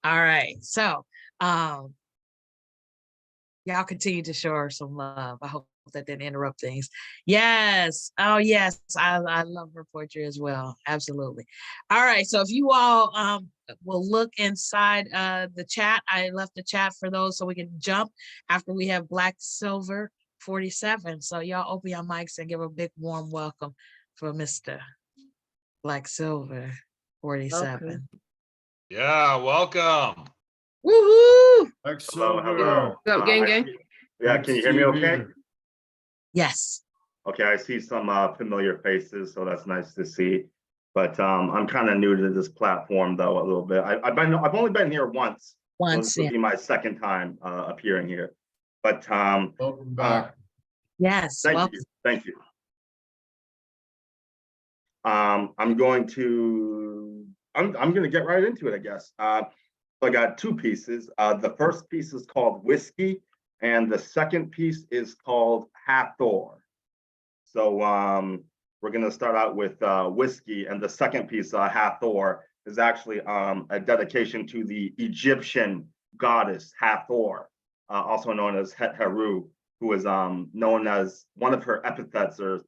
All right. So y'all continue to show her some love. I hope that didn't interrupt things. Yes. Oh, yes. I love her poetry as well. Absolutely. All right. So if you all will look inside the chat, I left the chat for those so we can jump after we have Black Silver 47. So y'all open your mics and give a big warm welcome for Mr. Black Silver 47. Welcome. Yeah, welcome. Woohoo! Hello, hello. Gang. Yeah, can you hear me okay? Yes. Okay, I see some familiar faces, so that's nice to see. But I'm kind of new to this platform, though, a little bit. I've only been here once. So this will be my second time appearing here. But welcome back. Yes. Thank you. I'm going to get right into it, I guess. So I got two pieces. The first piece is called Whiskey, and the second piece is called Hathor. So we're going to start out with Whiskey, and the second piece, Hathor, is actually a dedication to the Egyptian goddess Hathor, also known as Het Heru, who is known as one of her epithets or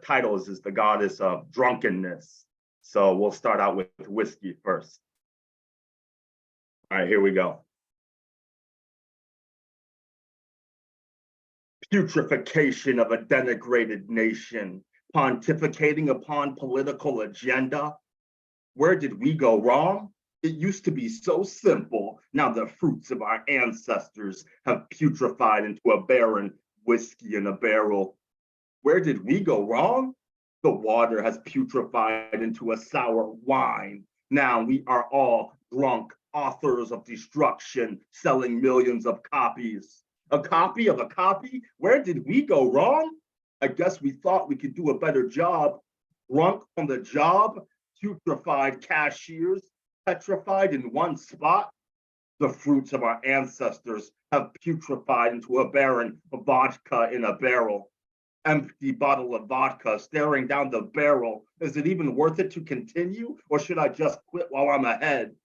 titles is the goddess of drunkenness. So we'll start out with Whiskey first. All right, here we go. Putrefaction of a denigrated nation, pontificating upon political agenda. Where did we go wrong? It used to be so simple. Now the fruits of our ancestors have putrefied into a barren whiskey in a barrel. Where did we go wrong? The water has putrefied into a sour wine. Now we are all drunk authors of destruction, selling millions of copies. A copy of a copy? Where did we go wrong? I guess we thought we could do a better job. Drunk on the job, putrefied cashiers, petrified in one spot. The fruits of our ancestors have putrefied into a barren vodka in a barrel. Empty bottle of vodka staring down the barrel. Is it even worth it to continue, or should I just quit while I'm ahead?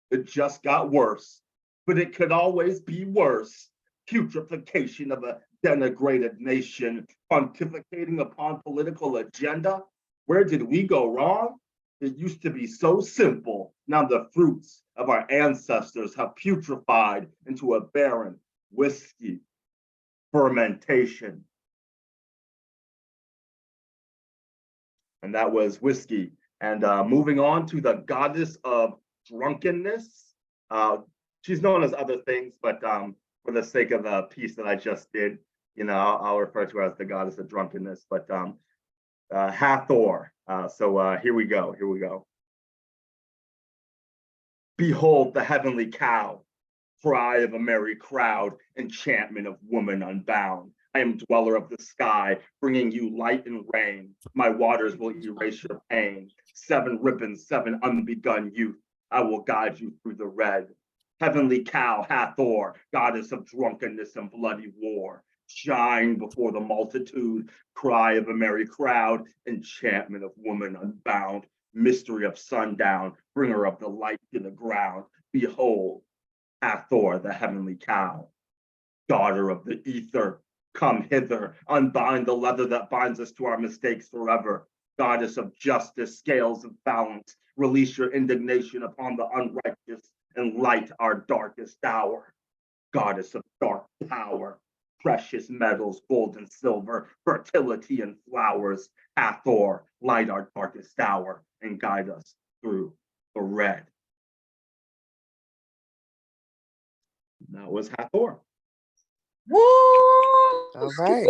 It just got worse, but it could always be worse. Putrefaction of a denigrated nation, pontificating upon political agenda. Where did we go wrong? It used to be so simple. Now the fruits of our ancestors have putrefied into a barren whiskey. Fermentation. And that was Whiskey. And moving on to the goddess of drunkenness. She's known as other things, but for the sake of the piece that I just did, I'll refer to her as the goddess of drunkenness. But Hathor. So here we go. Behold the heavenly cow, cry of a merry crowd, enchantment of woman unbound. I am dweller of the sky, bringing you light and rain. My waters will erase your pain. 7 ribbons, 7 unbegun youth. I will guide you through the red. Heavenly cow, Hathor, goddess of drunkenness and bloody war. Shine before the multitude, cry of a merry crowd, enchantment of woman unbound. Mystery of sundown, bringer of the light to the ground. Behold, Hathor, the heavenly cow. Daughter of the ether, come hither, unbind the leather that binds us to our mistakes forever. Goddess of justice, scales of balance, release your indignation upon the unrighteous and light our darkest hour. Goddess of dark power, precious metals, gold and silver, fertility and flowers. Hathor, light our darkest hour and guide us through the red. That was Hathor. Woo! All right.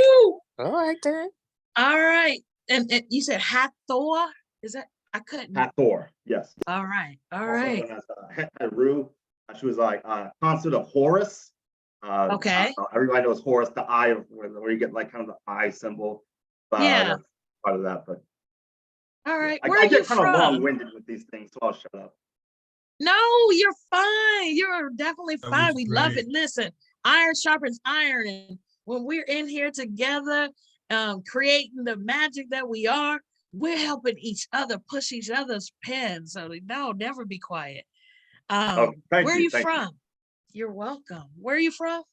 All right, then. All right. And you said Hathor? Is that? I couldn't. Hathor, yes. All right. Het Heru. She was like consort of Horus. Okay. Everybody knows Horus, the eye of where you get like kind of the eye symbol. Yeah. Part of that, but. All right. I get kind of long-winded with these things, so I'll shut up. No, you're fine. You're definitely fine. We love it. Listen, iron sharpens iron. And when we're in here together, creating the magic that we are, we're helping each other push each other's pens. So no, never be quiet. Thank Where are you. you Thank you. from? You're welcome. Where are you from?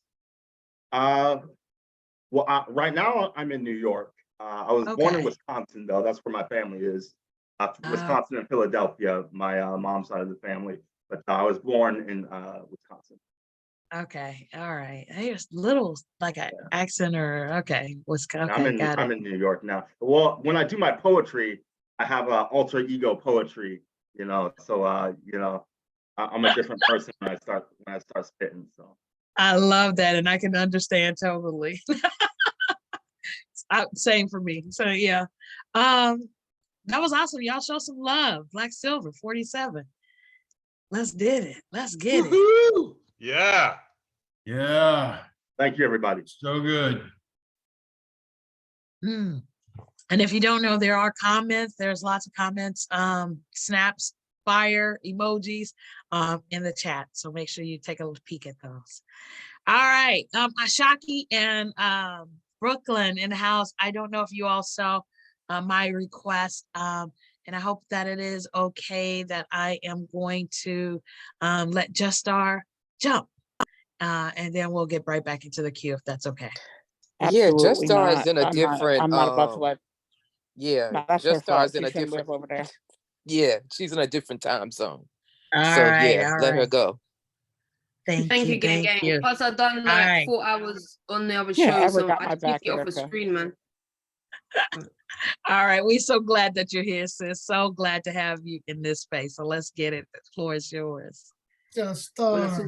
Well, right now I'm in New York. I was born in Okay. Wisconsin, though. That's where my family is. Uh, Wisconsin and Philadelphia, my mom's side of the family. But I was born in Wisconsin. okay. All right. There's little like an accent or okay. And Okay, got it. I'm in New York now. Well, when I do my poetry, I have alter ego poetry. So I'm a different person when I start spitting. So I love that, and I can understand totally. Same for me. So yeah. That was awesome. Y'all show some love. Black Silver 47. Let's did it. Let's get it. Woohoo! Yeah. Yeah, thank you, everybody. so good. Hmm. And if you don't know, there are comments. There's lots of comments, snaps, fire, emojis in the chat. So make sure you take a peek at those. All right. Ashaki and Brooklyn in the house. I don't know if you all saw my request. And I hope that it is okay that I am going to let Just Star jump. And then we'll get right back into the queue if that's okay. Yeah, Just Absolutely Star not. is in a different. I'm not about to let. Yeah, No, that's her Just Star fault. is in She a shouldn't different. live over there. Yeah, she's in a different time zone. All So right. yeah, All let her right. go. Thank Thank you. you, gang, Thank gang. you. Plus, I done All like right. 4 hours on the other Yeah, show, Ever so got I my just need back, to get off the Erica. screen, man. All right. We're so glad that you're here, sis. So glad to have you in this space. So let's get it. The floor is yours. Just Well, that's all.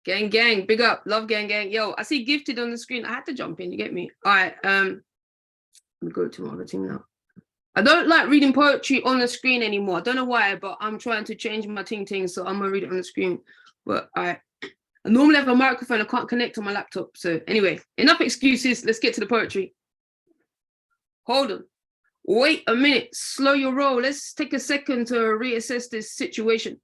Gang, gang, big up, love, gang, gang. Yo, I see Gifted on the screen. I had to jump in. You get me? All right. Let me go to my other team now. I don't like reading poetry on the screen anymore. I don't know why, but I'm trying to change my ting, so I'm gonna read it on the screen. But I normally have a microphone. I can't connect to my laptop. So anyway, enough excuses. Let's get to the poetry. Hold on. Wait a minute. Slow your roll. Let's take a second to reassess this situation.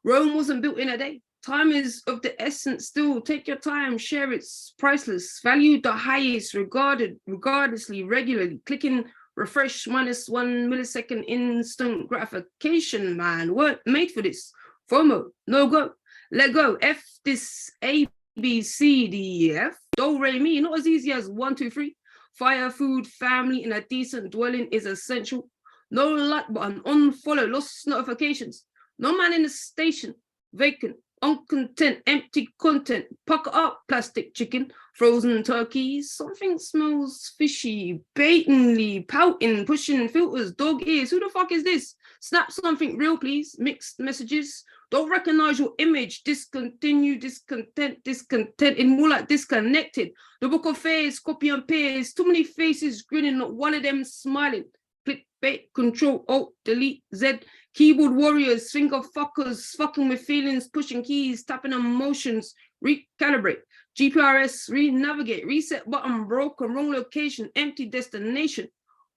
Rome wasn't built in a day. Time is of the essence still. Take your time, share it's priceless. Value the highest, regardlessly, regularly. Clicking refresh -1 millisecond instant gratification, man. Weren't made for this. FOMO, no go. Let go. F this A, B, C, D, E, F. Do, re, mi. Not as easy as 1, 2, 3. Fire, food, family in a decent dwelling is essential. No like button, unfollow, lost notifications. No man in the station, vacant, uncontent, empty content. Pucker up, plastic chicken, frozen turkeys. Something smells fishy, blatantly pouting, pushing filters, dog ears. Who the fuck is this? Snap something real, please. Mixed messages. Don't recognize your image. Discontinue, discontent, in more like disconnected. The book of face, copy and paste. Too many faces grinning, not one of them smiling. Clickbait, control, alt, delete, Z. Keyboard warriors, finger fuckers, fucking with feelings, pushing keys, tapping emotions, recalibrate. GPRS, re-navigate, reset button, broken, wrong location, empty destination.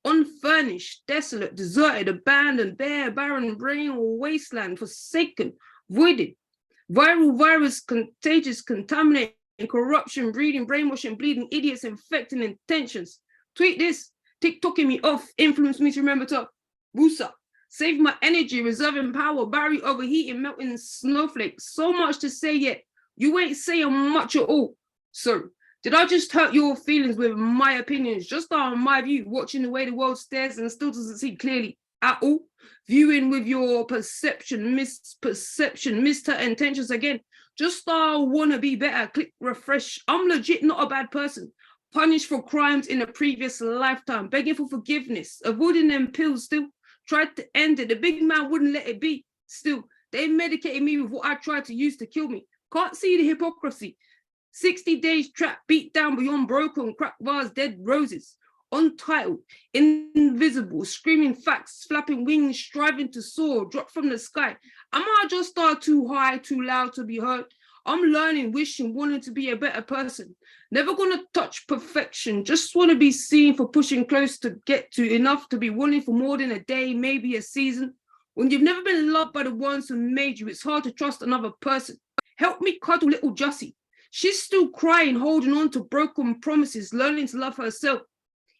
Unfurnished, desolate, deserted, abandoned, bare, barren, brain, wasteland, forsaken, voided. Viral virus, contagious, contaminating, corruption, breeding, brainwashing, bleeding, idiots, infecting intentions. Tweet this, TikToking me off, influence me to remember to boost up. Save my energy, reserving power, Barry overheating, melting snowflakes. So much to say yet, you ain't saying much at all. So, did I just hurt your feelings with my opinions? Just on my view, watching the way the world stares and still doesn't see clearly at all? Viewing with your perception, misperception, missed her intentions again. Just wanna be better, click refresh. I'm legit not a bad person. Punished for crimes in a previous lifetime, begging for forgiveness, avoiding them pills still. Tried to end it, the big man wouldn't let it be. Still, they medicated me with what I tried to use to kill me. Can't see the hypocrisy. 60 days trapped, beat down beyond broken, cracked bars, dead roses. Untitled, invisible, screaming facts, flapping wings, striving to soar, drop from the sky. Am I just too high, too loud to be heard? I'm learning, wishing, wanting to be a better person. Never gonna touch perfection, just wanna be seen for pushing close to get to enough to be willing for more than a day, maybe a season. When you've never been loved by the ones who made you, it's hard to trust another person. Help me cuddle little Jussie. She's still crying, holding on to broken promises, learning to love herself.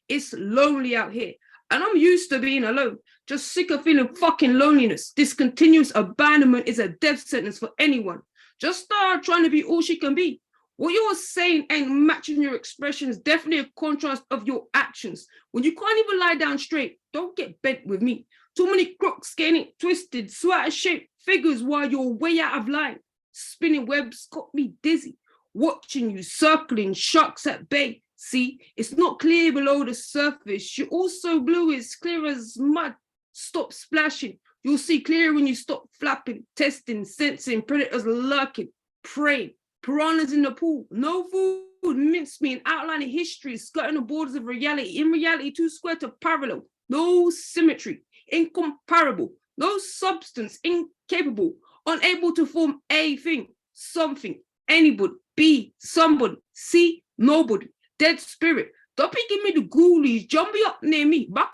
It's lonely out here. And I'm used to being alone, just sick of feeling fucking loneliness. This continuous abandonment is a death sentence for anyone. Just start trying to be all she can be. What you're saying ain't matching your expressions, definitely a contrast of your actions. When you can't even lie down straight, don't get bent with me. Too many crooks getting it twisted, sweater-shaped figures while you're way out of line. Spinning webs got me dizzy. Watching you circling sharks at bay. See, it's not clear below the surface. You're also blue, it's clear as mud. Stop splashing. You'll see clearer when you stop flapping, testing, sensing, predators lurking, praying, piranhas in the pool. No food, mincemeat, outlining history, skirting the borders of reality. In reality, too square to parallel. No symmetry, incomparable. No substance, incapable. Unable to form a thing, something, anybody, be, somebody, see, nobody. Dead spirit. Don't be giving me the ghoulies. Jumping up near me. Back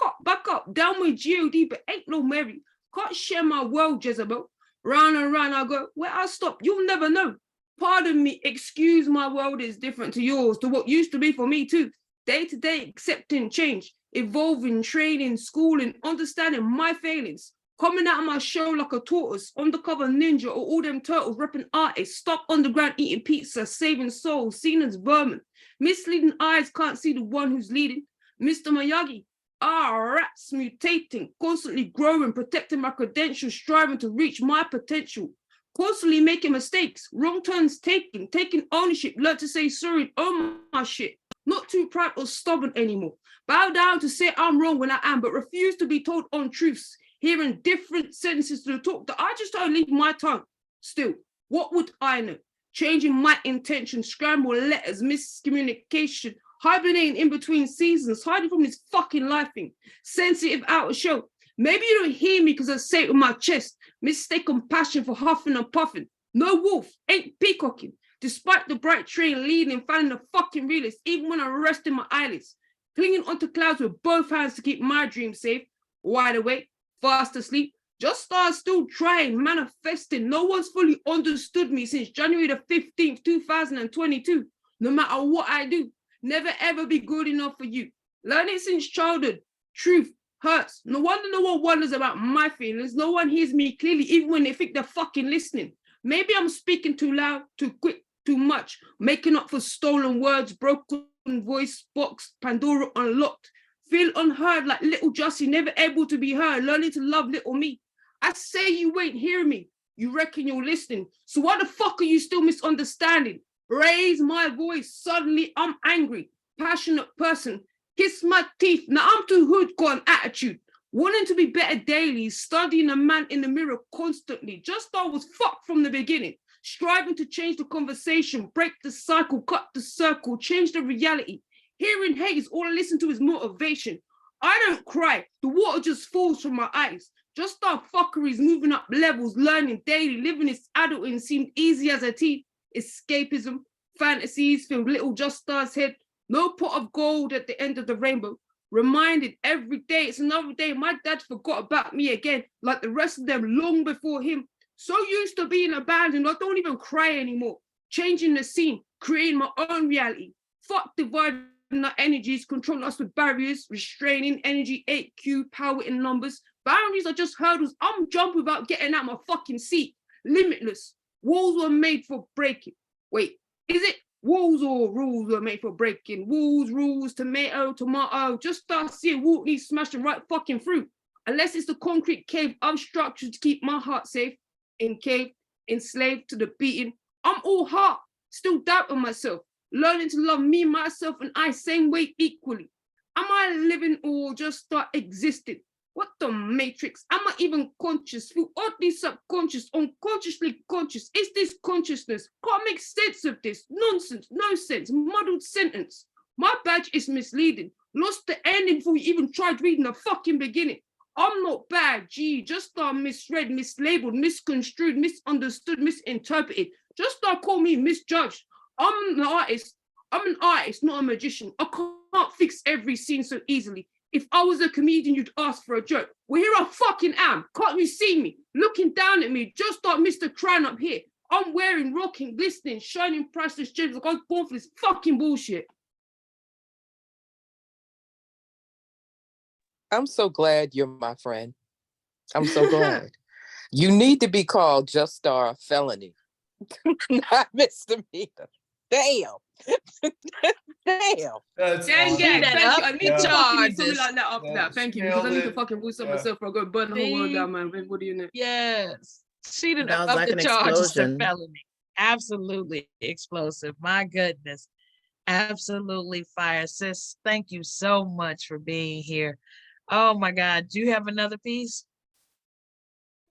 up. Down with G.O.D. but ain't no Mary. Can't share my world, Jezebel. Round and round I go. Where I stop, you'll never know. Pardon me, excuse my world is different to yours, to what used to be for me too. Day to day, accepting change, evolving, training, schooling, understanding my failings. Coming out of my show like a tortoise, undercover ninja or all them turtles, repping artists, stuck underground eating pizza, saving souls, seen as vermin. Misleading eyes can't see the one who's leading. Mr. Miyagi, rats mutating, constantly growing, protecting my credentials, striving to reach my potential. Constantly making mistakes, wrong turns taking ownership, learn to say sorry, own my shit. Not too proud or stubborn anymore. Bow down to say I'm wrong when I am, but refuse to be told untruths. Hearing different sentences to the talk that I just don't leave my tongue. Still, what would I know? Changing my intention, scrambled letters, miscommunication, hibernating in between seasons, hiding from this fucking life thing. Sensitive out of show. Maybe you don't hear me because I say it with my chest. Mistaken passion for huffing and puffing. No wolf, ain't peacocking. Despite the bright train leading, finding the fucking realist, even when I'm resting my eyelids. Clinging onto clouds with both hands to keep my dreams safe. Wide awake. Fast asleep, just start still trying, manifesting. No one's fully understood me since January the 15th, 2022. No matter what I do, never ever be good enough for you. Learn it since childhood. Truth hurts. No wonder no one wonders about my feelings. No one hears me clearly, even when they think they're fucking listening. Maybe I'm speaking too loud, too quick, too much, making up for stolen words, broken voice box, Pandora unlocked. Feel unheard like little Jussie, never able to be heard, learning to love little me. I say you ain't hearing me. You reckon you're listening. So why the fuck are you still misunderstanding? Raise my voice. Suddenly I'm angry. Passionate person. Kiss my teeth. Now I'm too hood, got an attitude. Wanting to be better daily. Studying a man in the mirror constantly. Just thought I was fucked from the beginning. Striving to change the conversation. Break the cycle. Cut the circle. Change the reality. Hearing hate is all I listen to is motivation. I don't cry. The water just falls from my eyes. Just our fuckeries moving up levels, learning daily, living this adulting seemed easy as a tea. Escapism, fantasies filled little just star's head. No pot of gold at the end of the rainbow. Reminded every day it's another day. My dad forgot about me again, like the rest of them long before him. So used to being abandoned, I don't even cry anymore. Changing the scene, creating my own reality. Fuck dividing our energies, controlling us with barriers, restraining energy, 8Q, power in numbers. Boundaries are just hurdles. I'm jumping without getting out my fucking seat. Limitless. Walls were made for breaking. Wait, is it walls or rules were made for breaking? Walls, rules, tomato. Just start seeing Walt smashing right fucking through. Unless it's the concrete cave I've structured to keep my heart safe. Encaved, enslaved to the beating. I'm all heart, still doubting myself. Learning to love me, myself, and I same way equally. Am I living or just start existing? What the matrix? Am I even conscious? Feel oddly subconscious, unconsciously conscious. Is this consciousness? Can't make sense of this. Nonsense, no sense, muddled sentence. My badge is misleading. Lost the ending before you even tried reading the fucking beginning. I'm not bad, gee, just start misread, mislabeled, misconstrued, misunderstood, misinterpreted. Just start call me misjudged. I'm an artist, not a magician. I can't fix every scene so easily. If I was a comedian, you'd ask for a joke. Well, here I fucking am. Can't you see me? Looking down at me, just like Mr. Crown up here. I'm wearing, rocking, glistening, shining priceless gems like I was born for this fucking bullshit. I'm so glad you're my friend. I'm so glad. You need to be called just star felony, not misdemeanor. Damn. Damn. That's Gang, awesome. gang, that thank you. up I need the to fucking need something charges. like that up Yeah, there. Thank you, because I need to nailed it. fucking boost up Yeah. myself. I go burn the whole world See? down, man. Everybody in it. Yes. She done Sounds up like the an charges to explosion. felony. Absolutely explosive. My goodness. Absolutely fire. Sis, thank you so much for being here. Oh my God. Do you have another piece?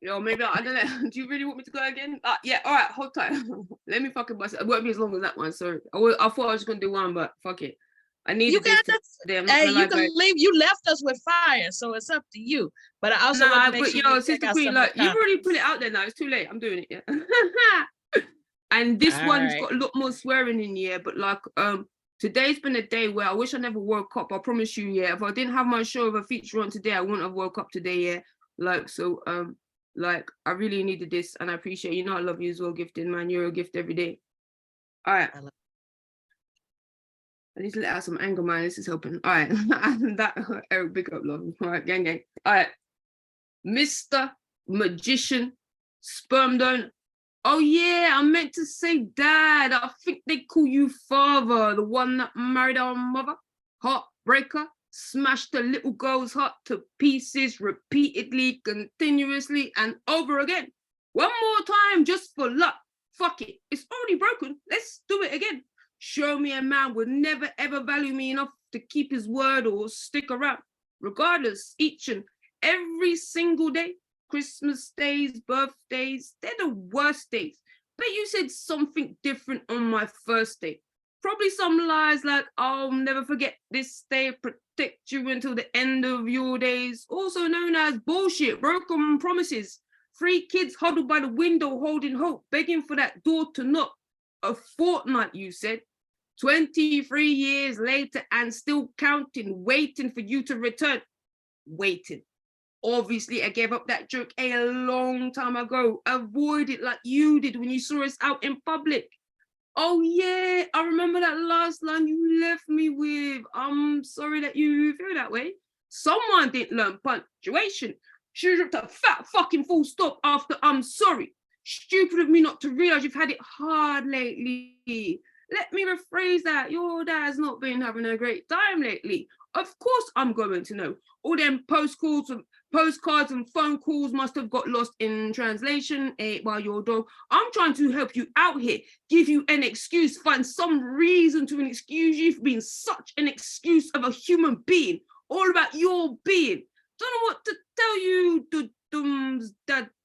Yo, maybe I don't know. Do you really want me to go again? Yeah. All right. Hold tight. Let me fucking bust it. It won't be as long as that one. Sorry. I thought I was gonna do one, but fuck it. I You needed got this this. today. I'm not Hey, gonna you lie, can guys. leave. You left us with fire, so it's up to you. But I also want Nah, to make but sure yo, you check Sister out Queen, some of like the you've already put comments. it out there now. It's too late. I'm doing it. Yeah. And this All one's right. got a lot more swearing in here, but like today's been a day where I wish I never woke up. I promise you, yeah. If I didn't have my show of a feature on today, I wouldn't have woke up today, yeah. Like so, like I really needed this, and I appreciate you know I love you as well, gifted man. You're a gift every day. All right. I need to let out some anger, man. This is helping. All right. And that Eric, big up, love. All right, gang, gang. All right. Mr. Magician, sperm donor. Oh yeah, I meant to say dad. I think they call you father, the one that married our mother. Heartbreaker, smashed the little girl's heart to pieces repeatedly, continuously, and over again. One more time, just for luck. Fuck it, it's already broken. Let's do it again. Show me a man would never ever value me enough to keep his word or stick around. Regardless, each and every single day, Christmas days, birthdays, they're the worst days. Bet you said something different on my first day. Probably some lies like, I'll never forget this day, protect you until the end of your days. Also known as bullshit, broken promises. 3 kids huddled by the window holding hope, begging for that door to knock. A fortnight, you said. 23 years later and still counting, waiting for you to return. Waiting. Obviously, I gave up that joke a long time ago. Avoid it like you did when you saw us out in public. Oh yeah, I remember that last line you left me with. I'm sorry that you feel that way. Someone didn't learn punctuation. She ripped a fat fucking full stop after I'm sorry. Stupid of me not to realize you've had it hard lately. Let me rephrase that. Your dad's not been having a great time lately. Of course I'm going to know. All them postcards and phone calls must have got lost in translation while your dog. I'm trying to help you out here, give you an excuse, find some reason to excuse you for being such an excuse of a human being, all about your being. Don't know what to tell you,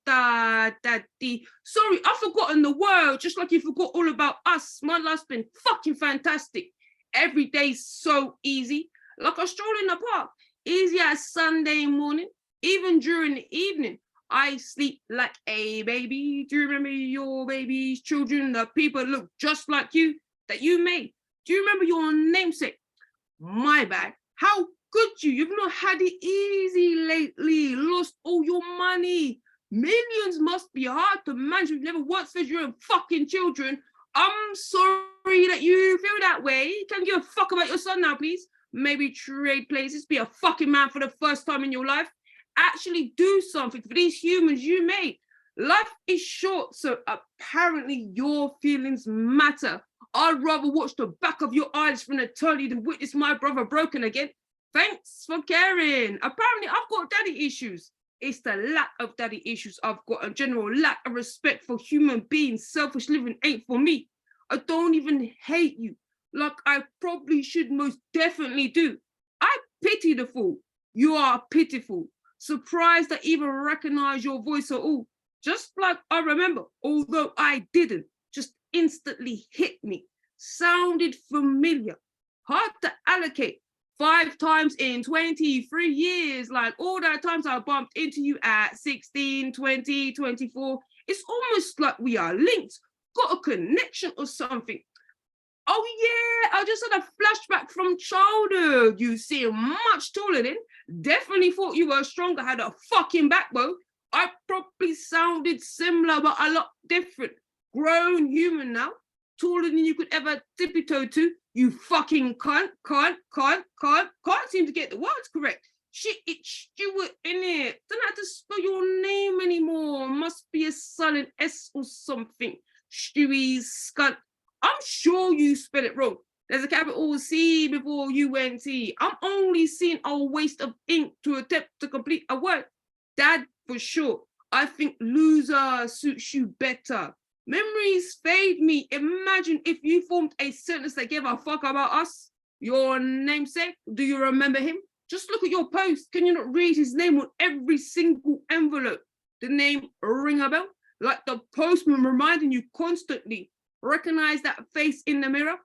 daddy. Sorry, I've forgotten the world, just like you forgot all about us. My life's been fucking fantastic. Every day's so easy, like a stroll in the park. Easy as Sunday morning, even during the evening. I sleep like a baby. Do you remember your baby's children, the people that look just like you, that you made? Do you remember your namesake? My bad. How could you? You've not had it easy lately. Lost all your money. Millions must be hard to manage. You've never worked for your own fucking children. I'm sorry that you feel that way. Can you give a fuck about your son now, please? Maybe trade places, be a fucking man for the first time in your life. Actually do something for these humans you made. Life is short, so apparently your feelings matter. I'd rather watch the back of your eyes for an eternity than witness my brother broken again. Thanks for caring. Apparently I've got daddy issues. It's the lack of daddy issues I've got, a general lack of respect for human beings. Selfish living ain't for me. I don't even hate you like I probably should most definitely do. I pity the fool. You are pitiful. Surprised I even recognize your voice at all. Just like I remember, although I didn't, just instantly hit me. Sounded familiar. Hard to allocate. 5 times in 23 years, like all that times I bumped into you at 16, 20, 24. It's almost like we are linked, got a connection or something. Oh yeah, I just had a flashback from childhood. You seem much taller then. Definitely thought you were stronger, had a fucking backbone. I probably sounded similar, but a lot different. Grown human now, taller than you could ever tippy-toe to. You fucking can't seem to get the words correct. Shit, it's Stuart in it. Don't have to spell your name anymore. Must be a silent S or something. Stewie Scunt. I'm sure you spell it wrong. There's a capital C before UNT. I'm only seeing a waste of ink to attempt to complete a word. Dad, for sure. I think loser suits you better. Memories fade me. Imagine if you formed a sentence that gave a fuck about us. Your namesake, do you remember him? Just look at your post. Can you not read his name on every single envelope? The name ring a bell? Like the postman reminding you constantly. Recognize that face in the mirror?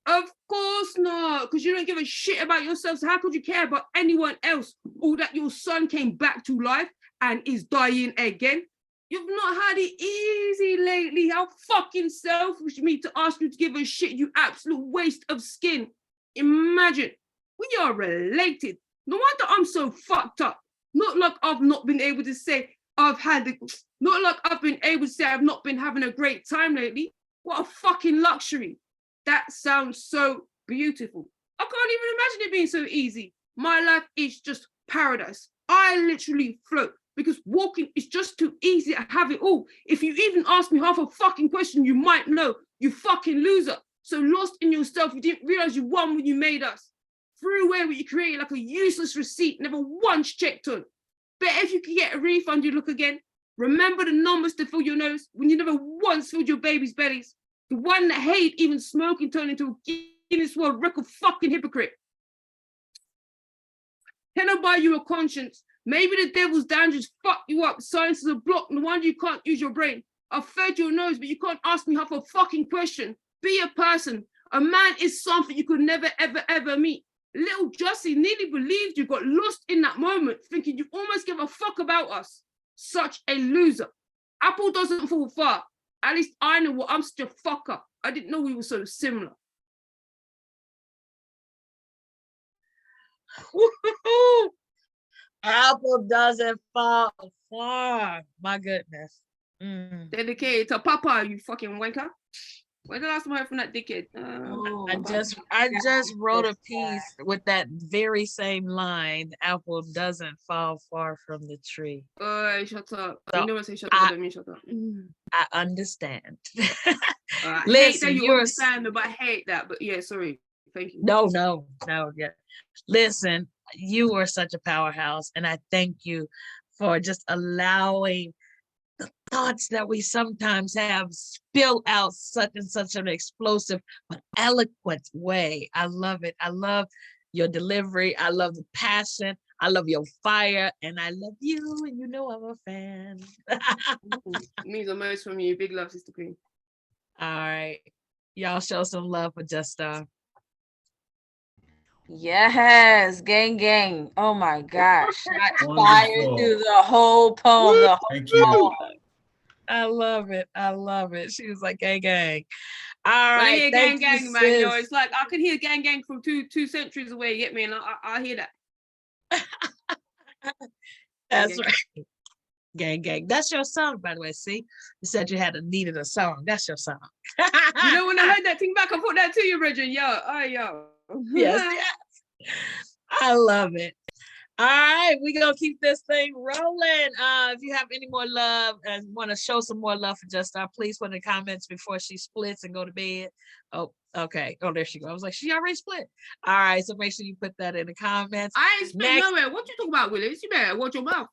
Of course not, because you don't give a shit about yourself. So how could you care about anyone else? Or that your son came back to life and is dying again? You've not had it easy lately. How fucking selfish of me to ask you to give a shit, you absolute waste of skin. Imagine, we are related. No wonder I'm so fucked up. Not like I've not been able to say not like I've been able to say I've not been having a great time lately. What a fucking luxury. That sounds so beautiful. I can't even imagine it being so easy. My life is just paradise. I literally float because walking is just too easy to have it all. If you even ask me half a fucking question, you might know, you fucking loser. So lost in yourself, you didn't realize you won when you made us. Threw away what you created like a useless receipt, never once checked on. Bet if you could get a refund, you look again. Remember the numbers to fill your nose when you never once filled your baby's bellies. The one that hated even smoking turned into a Guinness World Record fucking hypocrite. Can I buy you a conscience? Maybe the devil's dangerous fuck you up. Science is a block, no wonder you can't use your brain. I've fed your nose, but you can't ask me half a fucking question. Be a person. A man is something you could never, ever, ever meet. Little Jussie nearly believed you, got lost in that moment, thinking you almost give a fuck about us. Such a loser. Apple doesn't fall far. At least I know what I'm such a fucker. I didn't know we were so similar. Apple doesn't fall far. My goodness. Dedicated to Papa, you fucking wanker. When the last time I heard from that dickhead? I just wrote a piece with that very same line. Apple doesn't fall far from the tree. Shut up. So you never say shut up, I don't mean shut up. I understand. I hate Listen, that you understand, but I hate that. But yeah, sorry. Thank you. No. Yeah. Listen, you are such a powerhouse, and I thank you for just allowing the thoughts that we sometimes have spill out such and such an explosive but eloquent way. I love it. I love your delivery. I love the passion. I love your fire, and I love you, and you know I'm a fan. It means the most from you. Big love, Sister Queen. All right. Y'all show some love for Just Star. Yes, gang. Oh my gosh. Shots fired Wonderful. through the whole poem. The whole Thank you. poem. I love it. She was like, gang. All When I right. hear Thank gang, you, man, yo, sis. it's like I could hear gang from two centuries away. You get me? And I hear that. That's Gang. right. Gang. That's your song, by the way. See, you said you needed a song. That's your song. You know, when I heard that thing back, I put that to you, Bridget. Yo. Yes. I love it. All right, we're gonna keep this thing rolling. If you have any more love and want to show some more love for Just Star, please put in the comments before she splits and go to bed. Oh, okay. Oh, there she goes. I was like, she already split. All right, so make sure you put that in the comments. I ain't spent Next- nowhere. What you talking about, Willis? You better watch your mouth.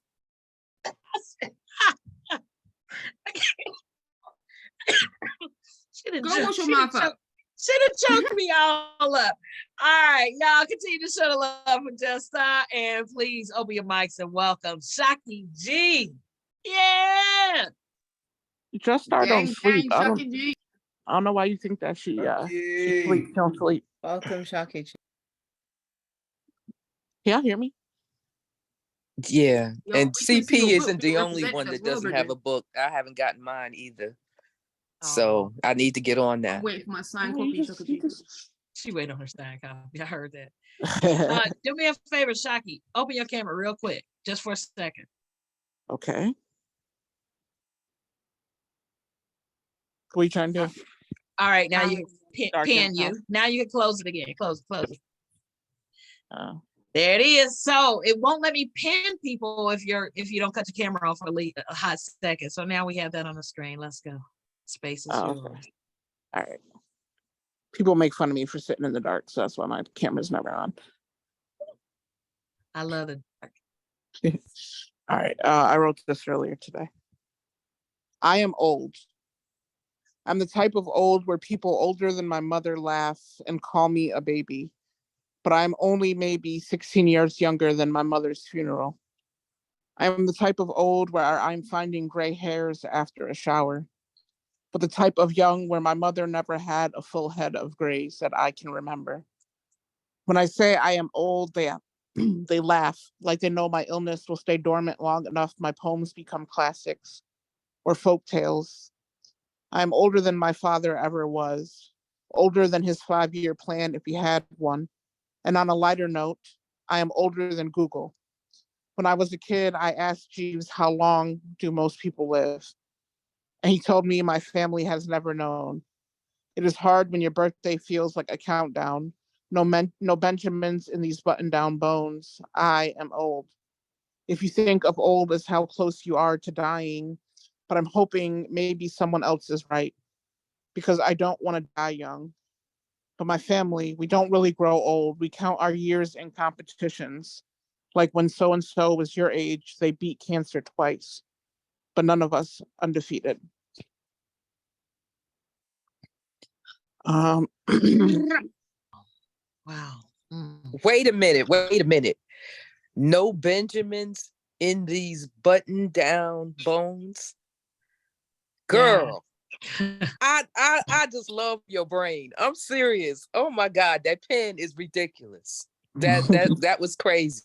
Go wash your mouth up. Should have choked me all up. All right, y'all continue to show the love for Just Star, and please open your mics and welcome Shocky G. Yeah. Just Star don't sleep. I Shocky G. don't know why you think that she sleeps. Don't sleep. Welcome, Shocky. Can y'all hear me? Yeah, Yo, and we can see CP your book. isn't the You only represent one us that well, doesn't have Bridget. a book. I haven't gotten mine either. So I need to get on I'm that. waiting for my signed Oh, you copy, Shocky G. She waited on her signed copy. I heard that. Do me a favor, Shocky. Open your camera real quick, just for a second. Okay. What are you trying to do? All right, now you can Dark pin and you. Now you can close it again. Close it. Oh. There it is. So it won't let me pin people if you don't cut the camera off for a hot second. So now we have that on the screen. Let's go. Space is Oh, yours. okay. All right. People make fun of me for sitting in the dark, so that's why my camera's never on. I love the dark. All right. I wrote this earlier today. I am old. I'm the type of old where people older than my mother laugh and call me a baby, but I'm only maybe 16 years younger than my mother's funeral. I am the type of old where I'm finding gray hairs after a shower, but the type of young where my mother never had a full head of grays that I can remember. When I say I am old, they laugh like they know my illness will stay dormant long enough my poems become classics or folk tales. I am older than my father ever was, older than his 5-year plan if he had one. And on a lighter note, I am older than Google. When I was a kid, I asked Jeeves, how long do most people live? And he told me my family has never known. It is hard when your birthday feels like a countdown. No Benjamins in these button-down bones. I am old. If you think of old as how close you are to dying, but I'm hoping maybe someone else is right, because I don't want to die young. But my family, we don't really grow old. We count our years in competitions. Like when so-and-so was your age, they beat cancer twice, but none of us undefeated. Wow. Wait a minute. No Benjamins in these button-down bones? Girl, I just love your brain. I'm serious. Oh my God, that pen is ridiculous. That was crazy.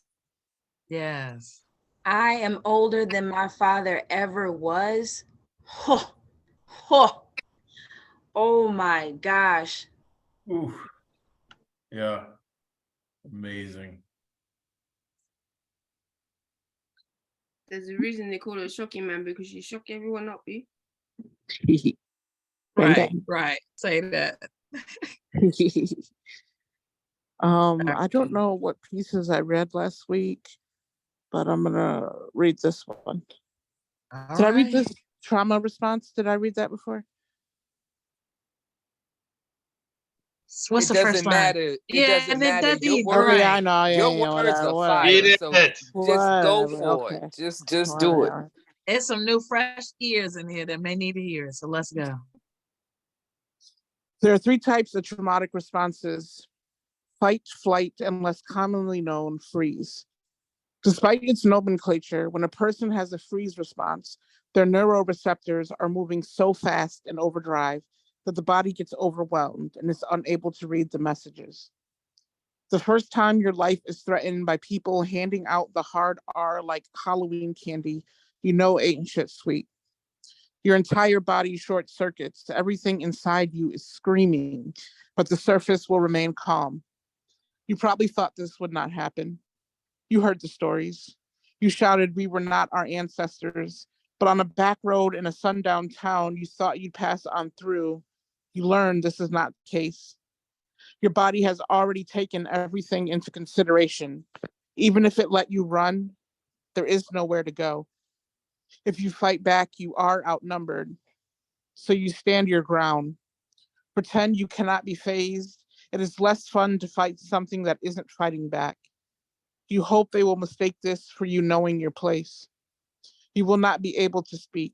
Yes. I am older than my father ever was. Ho, ho. Oh my gosh. Oof. Yeah. Amazing. There's a reason they call her shocking man, because you shock everyone up, eh? Right. Right. Say that. I don't know what pieces I read last week, but I'm gonna read this one. Did I read this trauma response? Did I read that before? What's It the first doesn't line? matter. It doesn't matter. Your Okay, words, I know. your Yeah, words whatever, are whatever. Read fire. So it. just go Whatever, for it. okay. Just do it. Whatever. There's some new fresh ears in here that may need to hear it. So let's go. There are 3 types of traumatic responses: fight, flight, and less commonly known, freeze. Despite its nomenclature, when a person has a freeze response, their neuroreceptors are moving so fast in overdrive that the body gets overwhelmed and is unable to read the messages. The first time your life is threatened by people handing out the hard R like Halloween candy, you know ain't shit sweet. Your entire body short circuits, everything inside you is screaming, but the surface will remain calm. You probably thought this would not happen. You heard the stories. You shouted we were not our ancestors, but on a back road in a sundown town you thought you'd pass on through, you learned this is not the case. Your body has already taken everything into consideration. Even if it let you run, there is nowhere to go. If you fight back, you are outnumbered. So you stand your ground. Pretend you cannot be fazed. It is less fun to fight something that isn't fighting back. You hope they will mistake this for you knowing your place. You will not be able to speak.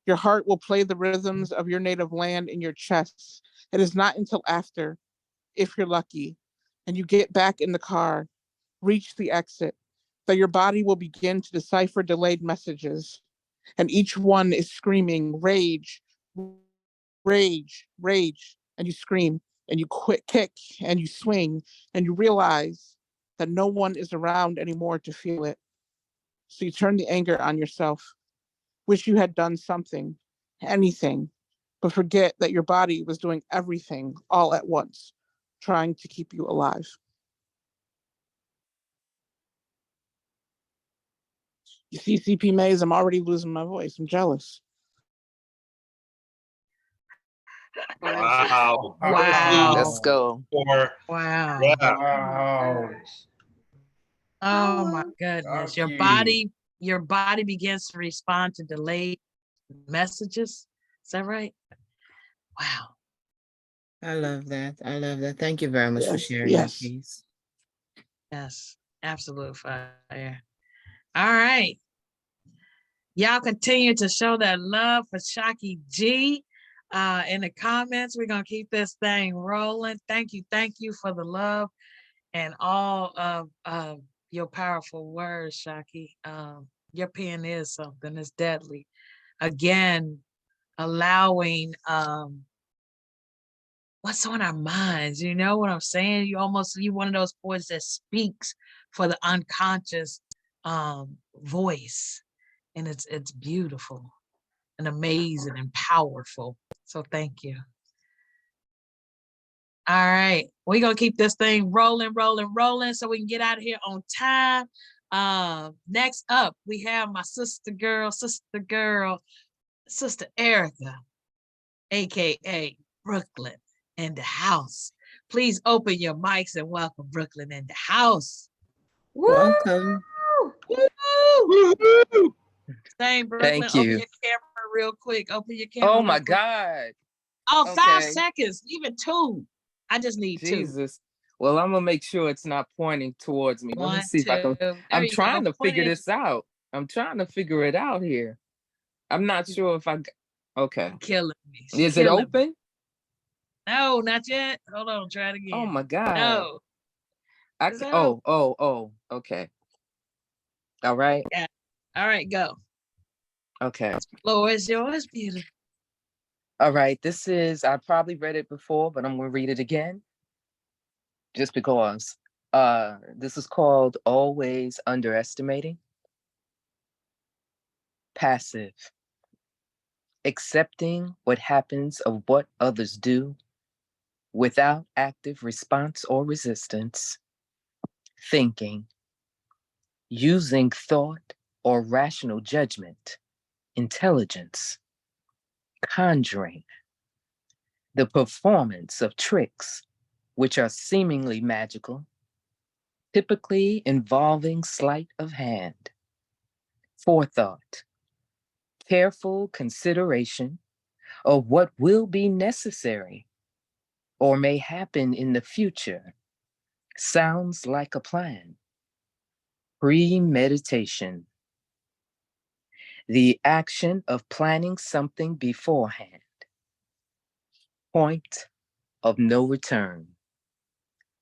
Your heart will play the rhythms of your native land in your chest. It is not until after, if you're lucky, and you get back in the car, reach the exit, that your body will begin to decipher delayed messages. And each one is screaming, rage, rage, rage. And you scream, and you kick, and you swing, and you realize that no one is around anymore to feel it. So you turn the anger on yourself. Wish you had done something, anything, but forget that your body was doing everything all at once, trying to keep you alive. You see, CP Mays, I'm already losing my voice. I'm jealous. Wow. Wow. Let's go. For Wow. yeah. Wow. Oh my Hello. goodness. Rocky. Your body begins to respond to delayed messages. Is that right? Wow. I love that. I love that. Thank you very much for Yes, sharing that yes. piece. Yes. Absolute fire. All right. Y'all continue to show that love for Shocky G in the comments. We're going to keep this thing rolling. Thank you. Thank you for the love and all of your powerful words, Shocky. Your pen is something. It's deadly. Again, allowing what's on our minds. You know what I'm saying? You one of those poets that speaks for the unconscious voice. And it's beautiful and amazing and powerful. So thank you. All right, we're gonna keep this thing rolling, so we can get out of here on time. Next up, we have my sister Erica, aka Brooklyn, in the house. Please open your mics and welcome Brooklyn in the house. Woo! Welcome. Woo! Same, Brooklyn. Thank Open you. your camera real quick. Open your camera. Oh my real quick. God. Oh, 5 Okay. seconds, even 2. I just need 2. Jesus. Well, I'm gonna make sure it's not pointing towards me. Let me 1, see if I 2. can. There I'm you go. trying to Point figure it. this out. I'm trying to figure it out here. I'm not sure if okay. Killing me. Is it open? Me. No, not yet. Hold on. Try it again. Oh my God. No. Okay. All right. Yeah. All right, go. Okay. Floor is yours, beautiful. All right. I probably read it before, but I'm gonna read it again. Just because. This is called Always Underestimating. Passive. Accepting what happens of what others do without active response or resistance. Thinking. Using thought or rational judgment. Intelligence. Conjuring. The performance of tricks, which are seemingly magical, typically involving sleight of hand. Forethought. Careful consideration of what will be necessary or may happen in the future. Sounds like a plan. Premeditation. The action of planning something beforehand. Point of no return.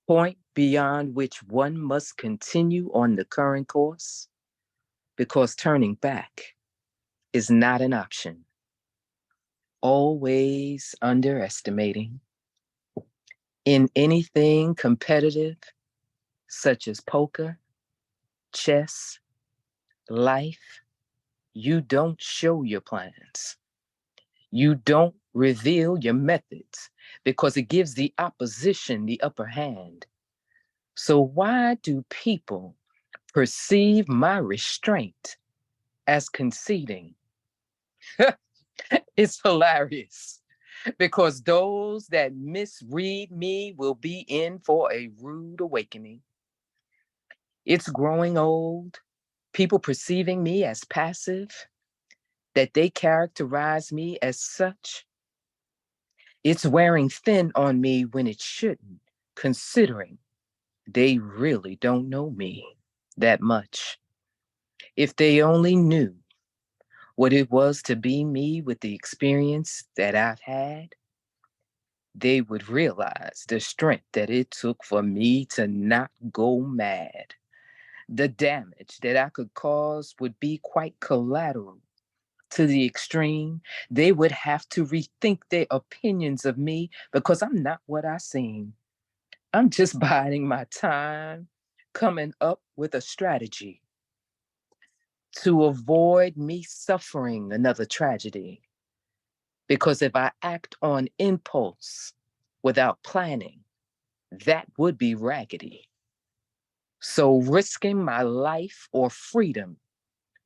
Point beyond which one must continue on the current course, because turning back is not an option. Always underestimating. In anything competitive, such as poker, chess, life, you don't show your plans. You don't reveal your methods because it gives the opposition the upper hand. So why do people perceive my restraint as conceding? It's hilarious because those that misread me will be in for a rude awakening. It's growing old, people perceiving me as passive, that they characterize me as such. It's wearing thin on me when it shouldn't, considering they really don't know me that much. If they only knew what it was to be me with the experience that I've had, they would realize the strength that it took for me to not go mad. The damage that I could cause would be quite collateral. To the extreme, they would have to rethink their opinions of me because I'm not what I seem. I'm just biding my time, coming up with a strategy to avoid me suffering another tragedy. Because if I act on impulse without planning, that would be raggedy. So risking my life or freedom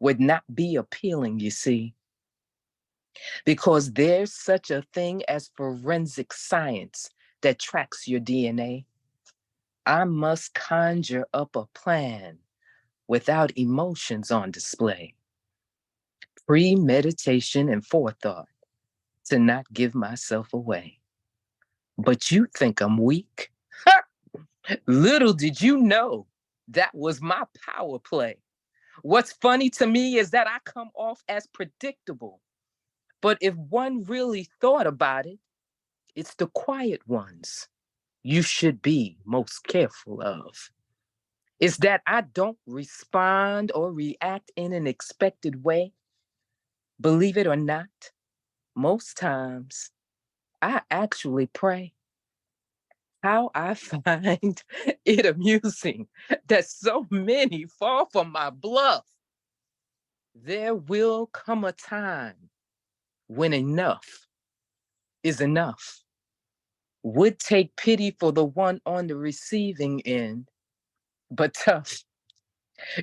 would not be appealing, you see. Because there's such a thing as forensic science that tracks your DNA. I must conjure up a plan without emotions on display. Premeditation and forethought to not give myself away. But you think I'm weak? Little did you know that was my power play. What's funny to me is that I come off as predictable. But if one really thought about it, it's the quiet ones you should be most careful of. It's that I don't respond or react in an expected way. Believe it or not, most times I actually pray. How I find it amusing that so many fall for my bluff. There will come a time when enough is enough. Would take pity for the one on the receiving end, but tough.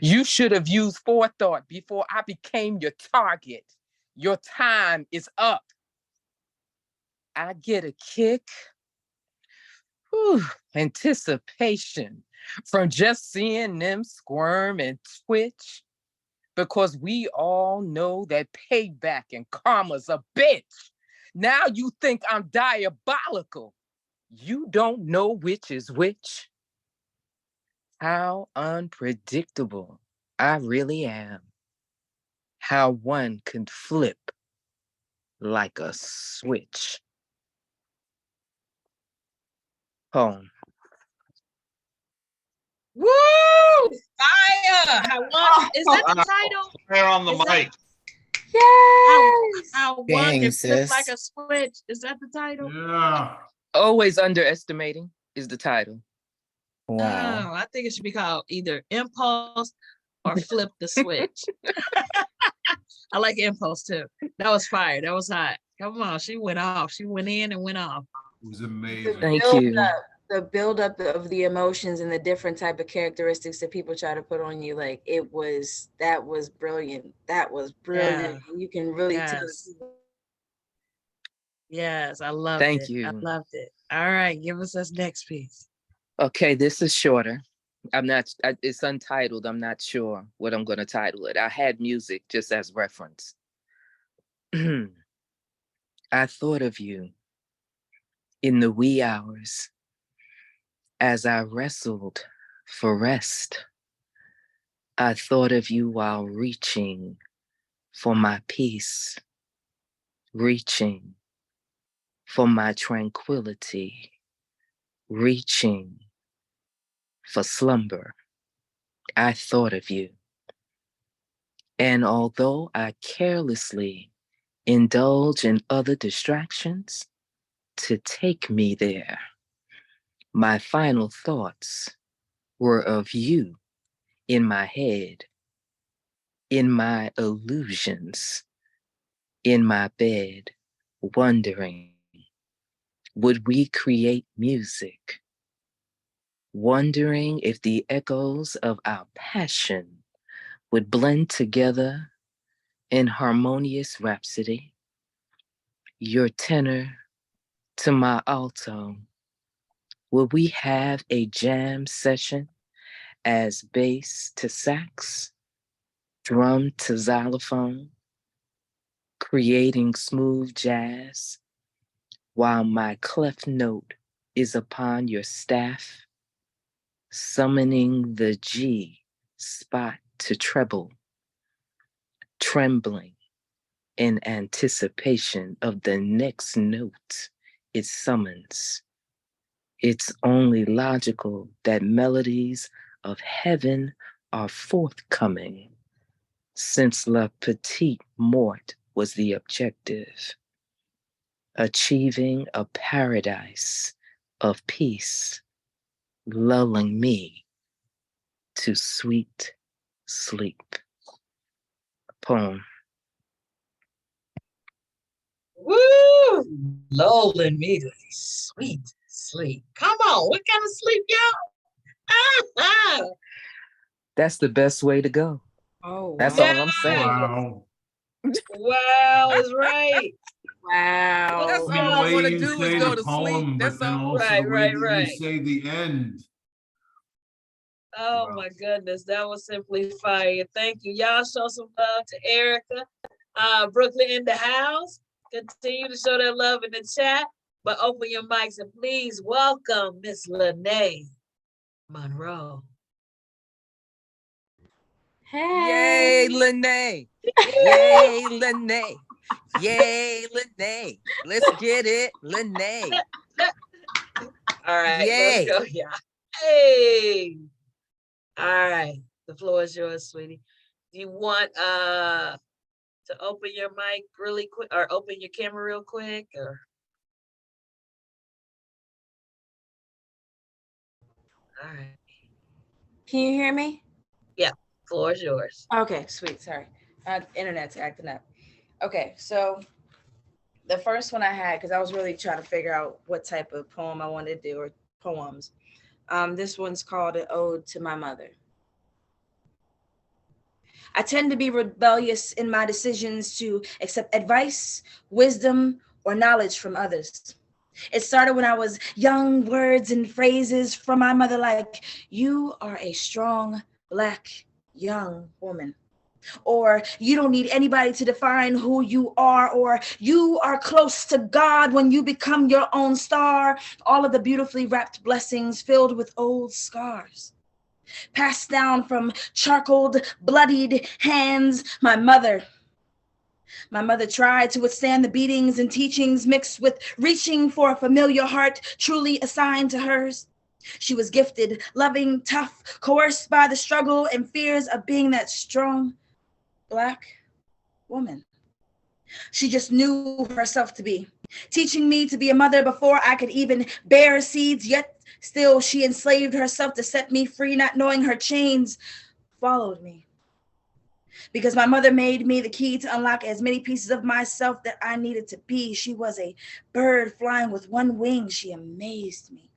You should have used forethought before I became your target. Your time is up. I get a kick, anticipation from just seeing them squirm and twitch, because we all know that payback and karma's a bitch. Now you think I'm diabolical. You don't know which is which. How unpredictable I really am. How one can flip like a switch. Poem. Woo! Fire! Is that the title? Fire on the Is that- mic. Yes. How one Dang, can flip sis. like a switch. Is that the title? Yeah. Always underestimating is the title. Wow. Oh, I think it should be called either Impulse or Flip the Switch. I like Impulse too. That was fire. That was hot. Come on, she went off. She went in and went off. It was amazing. Thank build you. up, the buildup of the emotions and the different type of characteristics that people try to put on you, like that was brilliant. That was brilliant. Yeah. You can really tell. Yes. Yes, I loved Thank it. you. I loved it. All right, give us this next piece. Okay, this is shorter. It's untitled. I'm not sure what I'm going to title it. I had music just as reference. I thought of you in the wee hours as I wrestled for rest. I thought of you while reaching for my peace, reaching for my tranquility, reaching for slumber. I thought of you. And although I carelessly indulge in other distractions to take me there, my final thoughts were of you in my head, in my illusions, in my bed, wondering, would we create music? Wondering if the echoes of our passion would blend together in harmonious rhapsody. Your tenor to my alto. Will we have a jam session as bass to sax, drum to xylophone, creating smooth jazz while my clef note is upon your staff, summoning the G spot to treble, trembling in anticipation of the next note it summons. It's only logical that melodies of heaven are forthcoming, since La Petite Mort was the objective, achieving a paradise of peace, lulling me to sweet sleep. Poem. Woo! Lulling me to sweet sleep. Come on, what kind of sleep, y'all? That's the best way to go. Oh, That's wow. all I'm saying. Wow. Wow, is right. Wow. That's I mean, all the I way want to you do is say go the to sleep. poem, That's but then all. also Right, the way right, that right. you say the end. Oh Wow. my goodness, that was simply fire. Thank you. Y'all show some love to Erica. Brooklyn in the house. Continue to show that love in the chat, but open your mics and please welcome Miss Lene Monroe. Yay, Hey. Lene. Yay, Lene. Yay, Lene. Let's get it, Lene. All right, let's Yay. go, y'all. Hey. All right, the floor is yours, sweetie. Do you want to open your mic really quick or open your camera real quick or? All right. Can you hear me? Yeah, floor is yours. Okay, sweet. Sorry. Internet's acting up. Okay, so the first one I had, because I was really trying to figure out what type of poem I wanted to do, or poems. This one's called An Ode to My Mother. I tend to be rebellious in my decisions to accept advice, wisdom, or knowledge from others. It started when I was young, words and phrases from my mother like, "You are a strong, Black, young woman." Or, "You don't need anybody to define who you are," or, "You are close to God when you become your own star." All of the beautifully wrapped blessings filled with old scars. Passed down from charcoaled, bloodied hands. My mother tried to withstand the beatings and teachings mixed with reaching for a familiar heart truly assigned to hers. She was gifted, loving, tough, coerced by the struggle and fears of being that strong Black woman. She just knew herself to be, teaching me to be a mother before I could even bear seeds, yet still she enslaved herself to set me free, not knowing her chains followed me. Because my mother made me the key to unlock as many pieces of myself that I needed to be. She was a bird flying with one wing. She amazed me.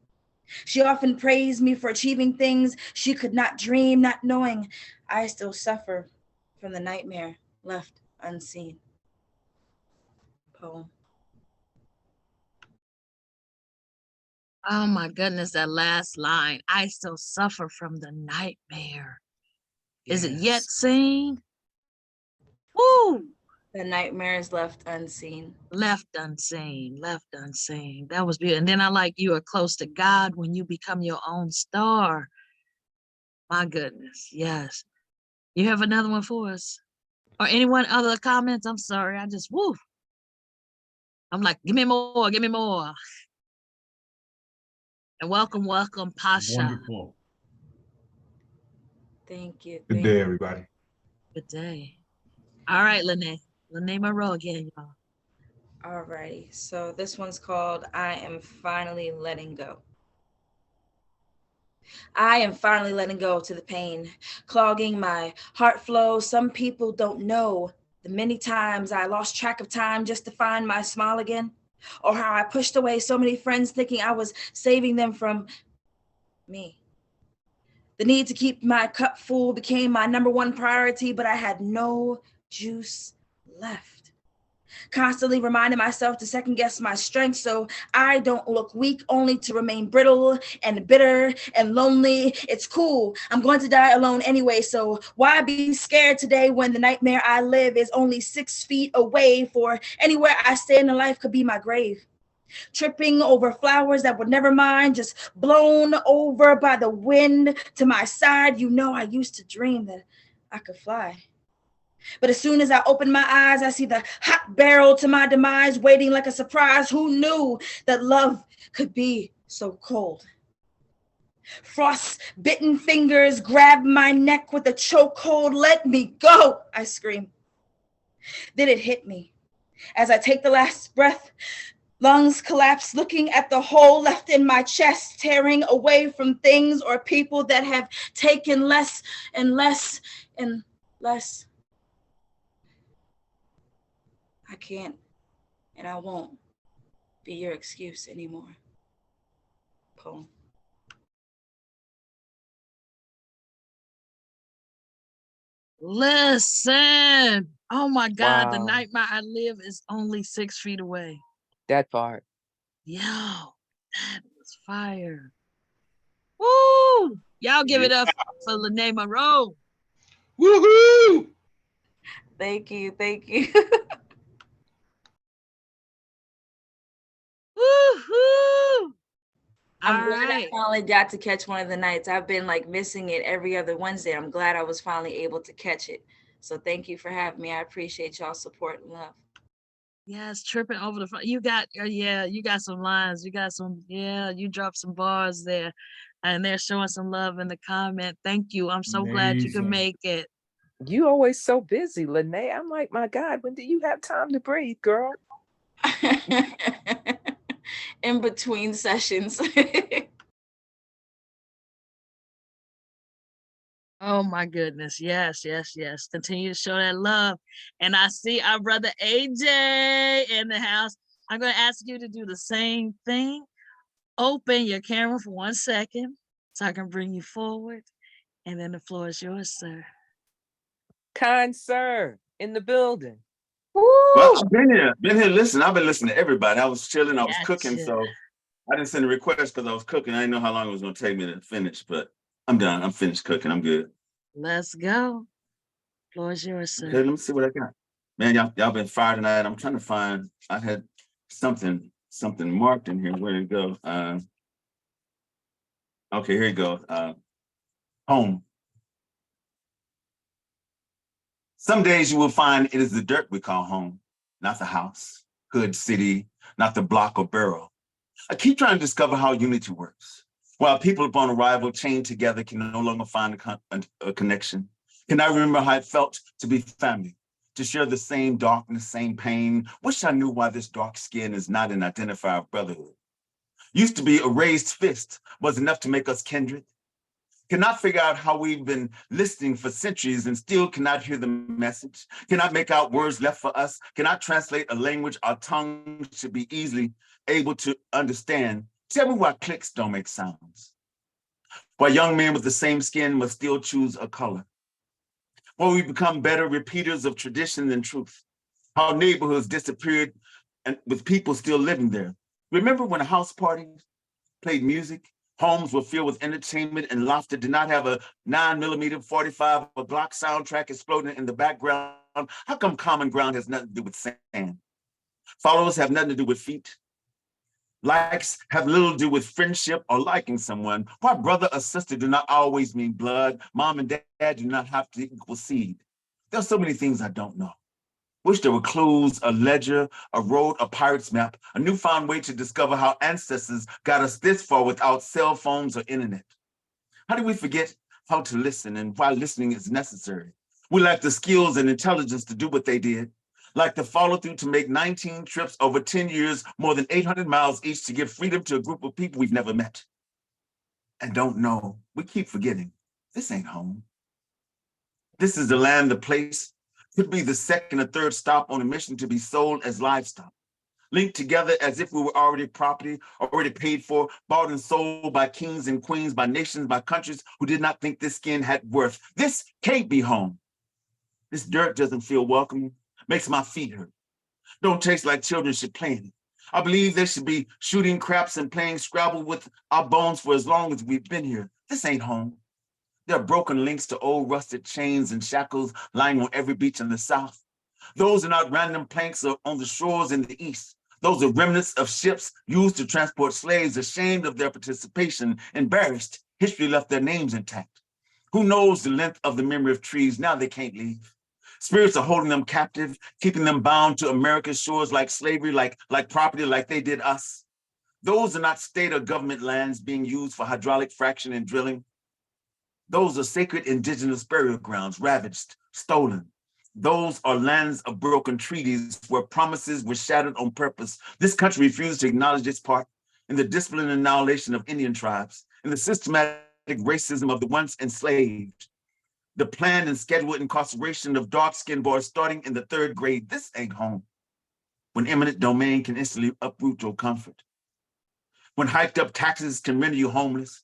She often praised me for achieving things she could not dream, not knowing I still suffer from the nightmare left unseen. Poem. Oh my goodness, that last line. I still suffer from the nightmare. Is it yet Yes. seen? Woo! The nightmare is left unseen. Left unseen, left unseen. That was beautiful. And then I like you are close to God when you become your own star. My goodness, yes. You have another one for us? Or anyone other comments? I'm sorry, I just, woo. I'm like, give me more, give me more. And welcome, welcome, Pasha. Wonderful. Thank you. Good day, everybody. Good day. All right, Lene. Lene Monroe again, y'all. Alrighty, so this one's called I Am Finally Letting Go. I am finally letting go to the pain, clogging my heart flow. Some people don't know the many times I lost track of time just to find my smile again, or how I pushed away so many friends thinking I was saving them from me. The need to keep my cup full became my number one priority, but I had no juice left. Constantly reminding myself to second guess my strength so I don't look weak, only to remain brittle and bitter and lonely. It's cool. I'm going to die alone anyway, so why be scared today when the nightmare I live is only 6 feet away? For anywhere I stand in life could be my grave. Tripping over flowers that were never mine, just blown over by the wind to my side. You know, I used to dream that I could fly. But as soon as I open my eyes, I see the hot barrel to my demise waiting like a surprise. Who knew that love could be so cold? Frost-bitten fingers grab my neck with a chokehold. Let me go, I scream. Then it hit me. As I take the last breath, lungs collapse, looking at the hole left in my chest, tearing away from things or people that have taken less and less and less. I can't and I won't be your excuse anymore. Poem. Listen. Oh my God, the Wow. nightmare I live is only 6 feet away. That part. Yo, that was fire. Woo! Y'all give it Yeah. up for Lene Monroe. Woohoo! Thank you. Thank you. Woohoo! I'm All glad right. I finally got to catch one of the nights. I've been like missing it every other Wednesday. I'm glad I was finally able to catch it. So thank you for having me. I appreciate y'all's support and love. Yes, tripping over the front. You got, yeah, you got some lines. You got some, yeah, you dropped some bars there. And they're showing some love in the comment. Thank you. I'm so glad you could Amazing. make it. You always so busy, Lene. I'm like, my God, when do you have time to breathe, girl? In between sessions. Oh my goodness. Yes, yes, yes. Continue to show that love. And I see our brother AJ in the house. I'm going to ask you to do the same thing. Open your camera for 1 second so I can bring you forward. And then the floor is yours, sir. Kind sir, in the building. Well, I've been here. Listen, I've been listening to everybody. I was chilling, I was cooking, Gotcha. so I didn't send a request because I was cooking. I didn't know how long it was going to take me to finish, but I'm done. I'm finished cooking. I'm good. Let's go. Floor is yours, Okay, sir. let me see what I got. Man, y'all been fired tonight. I'm trying to find. I had something marked in here. Where did it go? Okay, here you go. Home. Some days you will find it is the dirt we call home, not the house, hood, city, not the block or borough. I keep trying to discover how unity works. While people upon arrival chained together can no longer find a connection. Can I remember how it felt to be family, to share the same darkness, same pain? Wish I knew why this dark skin is not an identifier of brotherhood. Used to be a raised fist was enough to make us kindred. Cannot figure out how we've been listening for centuries and still cannot hear the message, cannot make out words left for us, cannot translate a language our tongue should be easily able to understand. Tell me why clicks don't make sounds. Why young men with the same skin must still choose a color. Why we become better repeaters of tradition than truth. How neighborhoods disappeared and with people still living there. Remember when a house party played music? Homes were filled with entertainment and laughter, did not have a 9mm 45 or Glock soundtrack exploding in the background. How come common ground has nothing to do with sand? Followers have nothing to do with feet. Likes have little to do with friendship or liking someone. Why brother or sister do not always mean blood. Mom and dad do not have to equal seed. There's so many things I don't know. Wish there were clues, a ledger, a road, a pirate's map, a newfound way to discover how ancestors got us this far without cell phones or internet. How do we forget how to listen and why listening is necessary? We lack the skills and intelligence to do what they did, like the follow through to make 19 trips over 10 years, more than 800 miles each to give freedom to a group of people we've never met and don't know. We keep forgetting. This ain't home. This is the land, the place. Could be the second or third stop on a mission to be sold as livestock, linked together as if we were already property, already paid for, bought and sold by kings and queens, by nations, by countries who did not think this skin had worth. This can't be home. This dirt doesn't feel welcoming, makes my feet hurt. Don't taste like children should play in it. I believe they should be shooting craps and playing Scrabble with our bones for as long as we've been here. This ain't home. There are broken links to old rusted chains and shackles lying on every beach in the South. Those are not random planks on the shores in the East. Those are remnants of ships used to transport slaves, ashamed of their participation, embarrassed. History left their names intact. Who knows the length of the memory of trees? Now they can't leave. Spirits are holding them captive, keeping them bound to America's shores like slavery, like property, like they did us. Those are not state or government lands being used for hydraulic fracturing and drilling. Those are sacred indigenous burial grounds, ravaged, stolen. Those are lands of broken treaties where promises were shattered on purpose. This country refused to acknowledge its part in the disciplined annihilation of Indian tribes, in the systematic racism of the once enslaved, the planned and scheduled incarceration of dark-skinned boys starting in the 3rd grade. This ain't home. When eminent domain can instantly uproot your comfort. When hiked up taxes can render you homeless.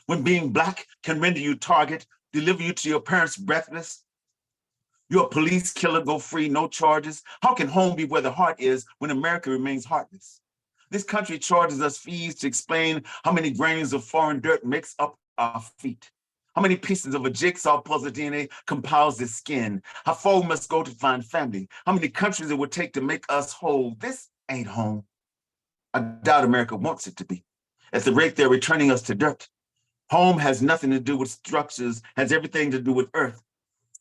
When being Black can render you target, deliver you to your parents breathless. You're a police killer, go free, no charges. How can home be where the heart is when America remains heartless? This country charges us fees to explain how many grains of foreign dirt makes up our feet? How many pieces of a jigsaw puzzle DNA compiles this skin? How far we must go to find family? How many countries it would take to make us whole? This ain't home. I doubt America wants it to be. At the rate they're returning us to dirt. Home has nothing to do with structures, has everything to do with earth.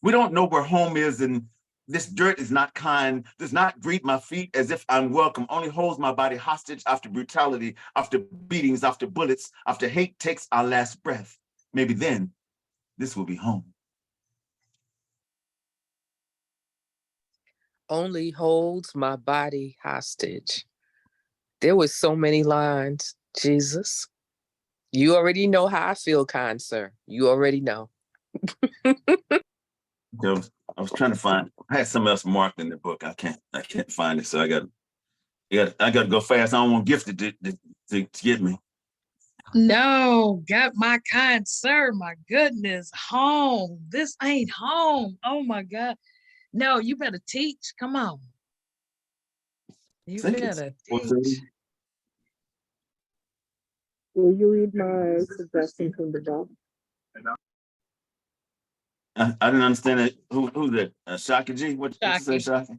We don't know where home is, and this dirt is not kind, does not greet my feet as if I'm welcome, only holds my body hostage after brutality, after beatings, after bullets, after hate takes our last breath. Maybe then this will be home. Only holds my body hostage. There was so many lines, Jesus. You already know how I feel, kind sir. You already know. I was trying to find, I had something else marked in the book. I can't find it. So I got to go fast. I don't want Gifted to get me. No, got my kind sir. My goodness, home. This ain't home. Oh my God. No, you better teach. Come on. You better teach. Will you read my suggestion from the book? I didn't understand it. Who's that? Shaka G? What you say, Shaka?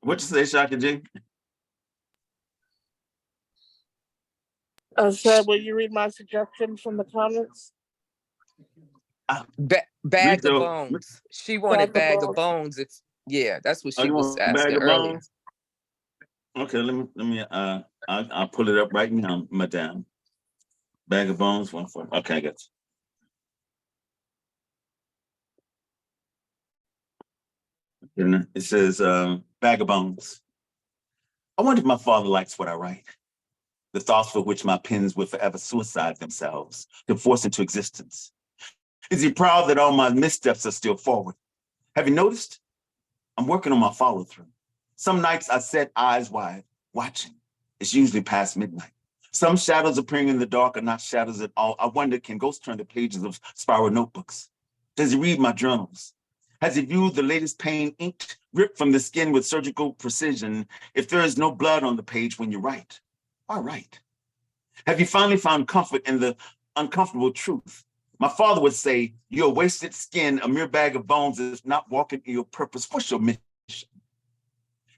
What you say, Shaka G? I said, will you read my suggestion from the comments? Bag of bones. She wanted bag of bones. Yeah, that's what she was asking earlier. Okay, let me I'll pull it up right now, madame. Bag of bones, 1 4. Okay, I got you. It says bag of bones. I wonder if my father likes what I write. The thoughts for which my pens would forever suicide themselves to force into existence. Is he proud that all my missteps are still forward? Have you noticed? I'm working on my follow through. Some nights I set eyes wide, watching. It's usually past midnight. Some shadows appearing in the dark are not shadows at all. I wonder, can ghosts turn the pages of spiral notebooks? Does he read my journals? Has he viewed the latest pain inked, ripped from the skin with surgical precision? If there is no blood on the page when you write, why write? Have you finally found comfort in the uncomfortable truth? My father would say, you're a wasted skin, a mere bag of bones is not walking in your purpose. What's your mission?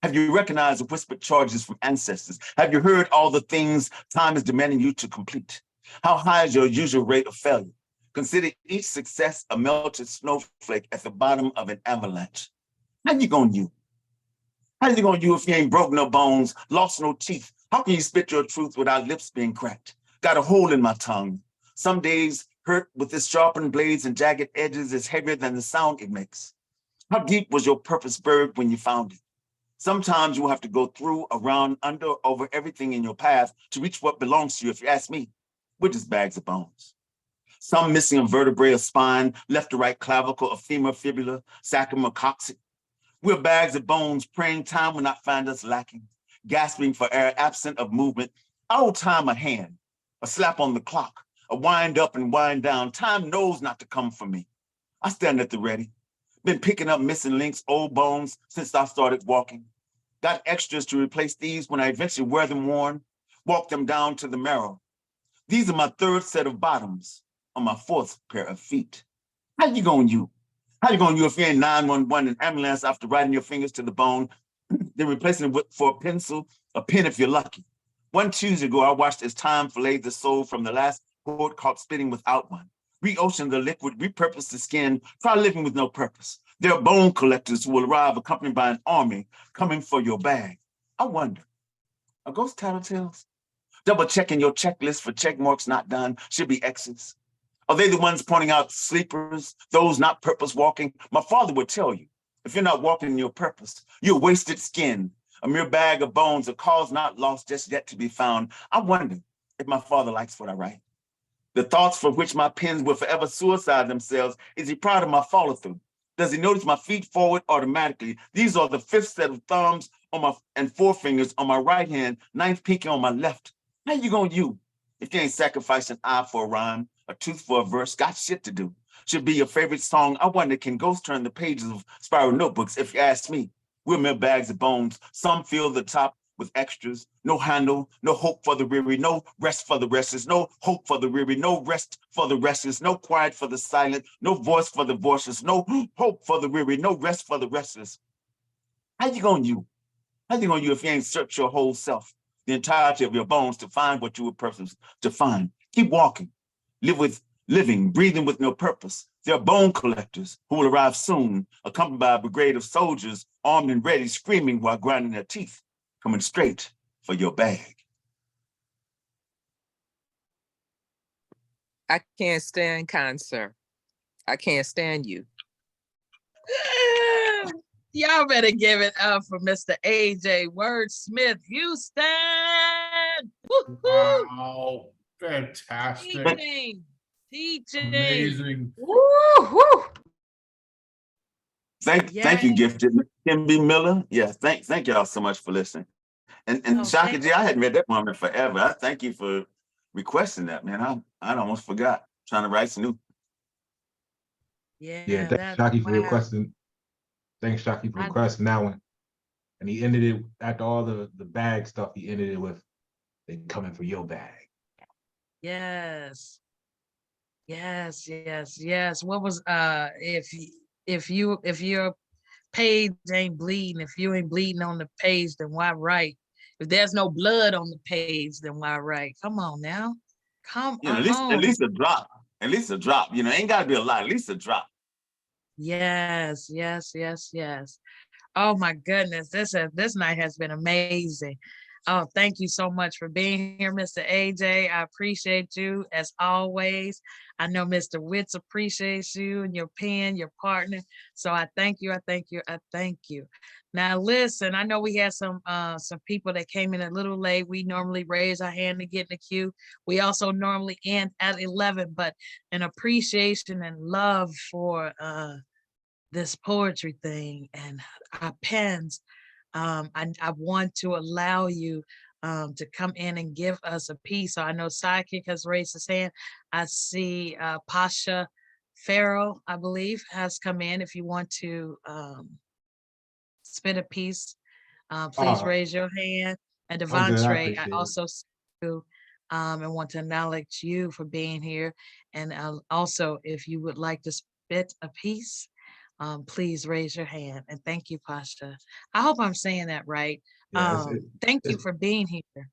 Have you recognized the whispered charges from ancestors? Have you heard all the things time is demanding you to complete? How high is your usual rate of failure? Consider each success a melted snowflake at the bottom of an avalanche. How you gonna you? How you gonna you if you ain't broke no bones, lost no teeth? How can you spit your truth without lips being cracked? Got a hole in my tongue. Some days hurt with its sharpened blades and jagged edges is heavier than the sound it makes. How deep was your purpose buried when you found it? Sometimes you will have to go through, around, under, over everything in your path to reach what belongs to you. If you ask me, we're just bags of bones. Some missing a vertebrae, a spine, left to right clavicle, a femur, fibula, sacrum, or coccyx. We're bags of bones, praying time will not find us lacking, gasping for air, absent of movement. I owe time a hand, a slap on the clock, a wind up and wind down. Time knows not to come for me. I stand at the ready. Been picking up missing links, old bones since I started walking. Got extras to replace these when I eventually wear them worn, walk them down to the marrow. These are my third set of bottoms on my fourth pair of feet. How you gonna you? How you gonna you if you ain't 911 and ambulance after riding your fingers to the bone, then replacing it for a pencil, a pen if you're lucky. One Tuesday ago, I watched as time filleted the soul from the last cord caught spitting without one. Re-ocean the liquid, repurpose the skin, try living with no purpose. There are bone collectors who will arrive accompanied by an army coming for your bag. I wonder, are ghosts tattletales? Double checking your checklist for check marks not done, should be X's. Are they the ones pointing out sleepers, those not purpose walking? My father would tell you, if you're not walking in your purpose, you're wasted skin, a mere bag of bones, a cause not lost, just yet to be found. I wonder if my father likes what I write. The thoughts for which my pens will forever suicide themselves, is he proud of my follow through? Does he notice my feet forward automatically? These are the fifth set of thumbs on my and forefingers on my right hand, ninth pinky on my left. How you gonna you if you ain't sacrificed an eye for a rhyme, a tooth for a verse? Got shit to do. Should be your favorite song. I wonder, can ghosts turn the pages of spiral notebooks? If you ask me, we're mere bags of bones. Some feel the top, with extras. No handle, no hope for the weary, no rest for the restless, no hope for the weary, no rest for the restless, no quiet for the silent, no voice for the voiceless, no hope for the weary, no rest for the restless. How you gonna you? How you gonna you if you ain't searched your whole self, the entirety of your bones to find what you were purposed to find? Keep walking, living, breathing with no purpose. There are bone collectors who will arrive soon, accompanied by a brigade of soldiers, armed and ready, screaming while grinding their teeth, coming straight for your bag. I can't stand concert. I can't stand you. Y'all better give it up for Mr. AJ Wordsmith Houston. Woo-hoo. Wow. Fantastic. Teaching. Amazing. Woo, woo. Thank you, Gifted. Kim B. Miller. Yeah, thank y'all so much for listening. And Shaka G, I hadn't read that moment forever. I thank you for requesting that, man. I'd almost forgot. Trying to write some new. Yeah, thanks, Shocky, for requesting. Thanks, Shocky, for requesting that one. And he ended it after all the bag stuff. He ended it with, "They coming for your bag." Yes. What was if your page ain't bleeding, if you ain't bleeding on the page, then why write? If there's no blood on the page, then why write? Come on now. Come on. At least a drop. At least a drop. Ain't gotta be a lot, at least a drop. Yes. Oh my goodness, this night has been amazing. Oh, thank you so much for being here, Mr. AJ. I appreciate you as always. I know Mr. Witz appreciates you and your pen, your partner. So I thank you. Now listen, I know we had some people that came in a little late. We normally raise our hand to get in the queue. We also normally end at 11, but an appreciation and love for this poetry thing and our pens. I want to allow you to come in and give us a piece. So I know Sidekick has raised his hand. I see Pasha Farrell, I believe, has come in. If you want to spit a piece, please raise your hand. And Devontre, I also see you and want to acknowledge you for being here. And also, if you would like to spit a piece, please raise your hand. And thank you, Pasha. I hope I'm saying that right. Thank you for being here.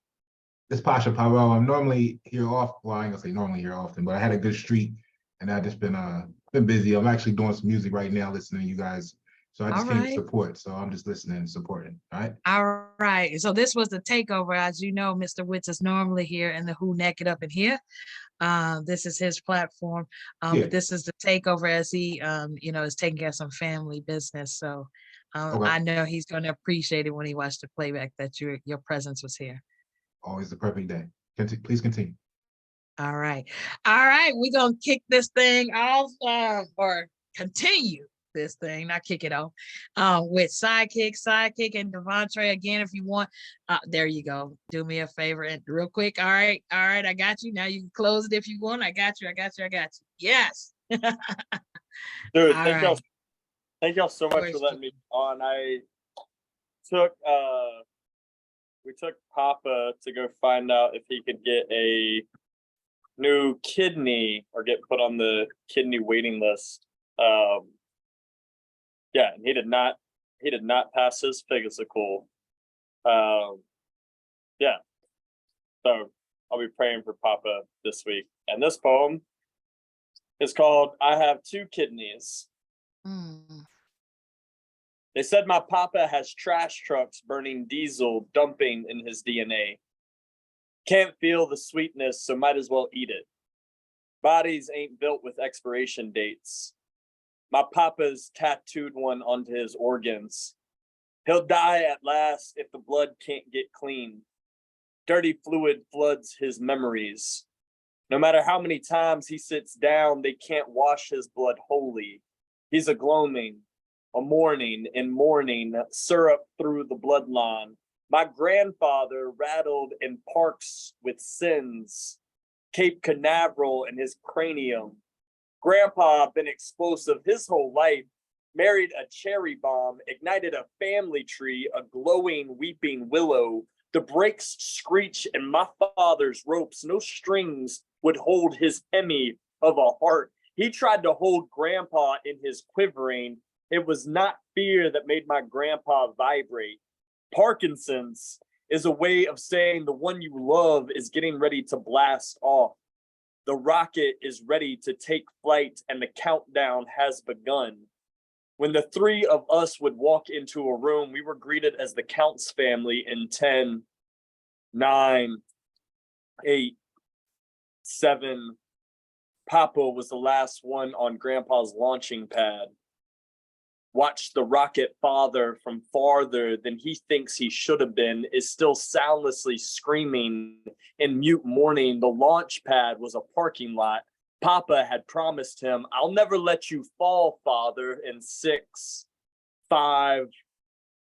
It's Pasha Powell. I'm normally here off. Well, I ain't gonna say normally here often, but I had a good streak and I've just been busy. I'm actually doing some music right now, listening to you guys. So I just came to support. So I'm just listening and supporting. All right. All right. So this was the takeover. As you know, Mr. Witz is normally here in the Who Naked Up in Here. This is his platform. But this is the takeover as he is taking care of some family business. So I know he's going to appreciate it when he watched the playback that your presence was here. Always the perfect day. Please continue. All right. We're going to kick this thing off or continue this thing, not kick it off, with Sidekick and Devontre again. If you want, there you go. Do me a favor and real quick. All right, I got you. Now you can close it if you want. I got you. Yes. Dude, thank y'all so much for letting me on. We took Papa to go find out if he could get a new kidney or get put on the kidney waiting list. Yeah, and he did not pass his physical. Yeah. So I'll be praying for Papa this week. And this poem is called I Have Two Kidneys. They said my papa has trash trucks burning diesel, dumping in his DNA. Can't feel the sweetness, so might as well eat it. Bodies ain't built with expiration dates. My papa's tattooed one onto his organs. He'll die at last if the blood can't get clean. Dirty fluid floods his memories. No matter how many times he sits down, they can't wash his blood wholly. He's a gloaming, a morning and morning syrup through the bloodline. My grandfather rattled in parks with sins. Cape Canaveral in his cranium. Grandpa been explosive his whole life. married a cherry bomb, ignited a family tree, a glowing, weeping willow. The brakes screech and my father's ropes, no strings would hold his hemi of a heart. He tried to hold grandpa in his quivering. It was not fear that made my grandpa vibrate. Parkinson's is a way of saying the one you love is getting ready to blast off. The rocket is ready to take flight and the countdown has begun. When the three of us would walk into a room, we were greeted as the Counts family in 10, 9, 8, 7. Papa was the last one on Grandpa's launching pad. Watch the rocket father from farther than he thinks he should have been is still soundlessly screaming in mute mourning. The launch pad was a parking lot. Papa had promised him, I'll never let you fall, father, in 6, 5,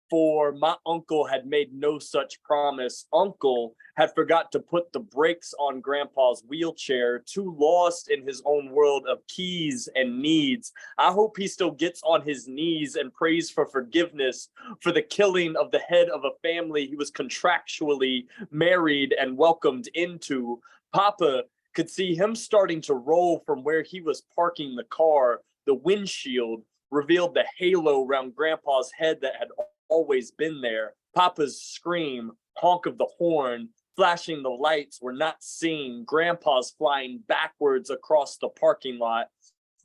4. My uncle had made no such promise. Uncle had forgot to put the brakes on Grandpa's wheelchair, too lost in his own world of keys and needs. I hope he still gets on his knees and prays for forgiveness for the killing of the head of a family he was contractually married and welcomed into. Papa could see him starting to roll from where he was parking the car. The windshield revealed the halo around Grandpa's head that had always been there. Papa's scream, honk of the horn, flashing the lights were not seen. Grandpa's flying backwards across the parking lot.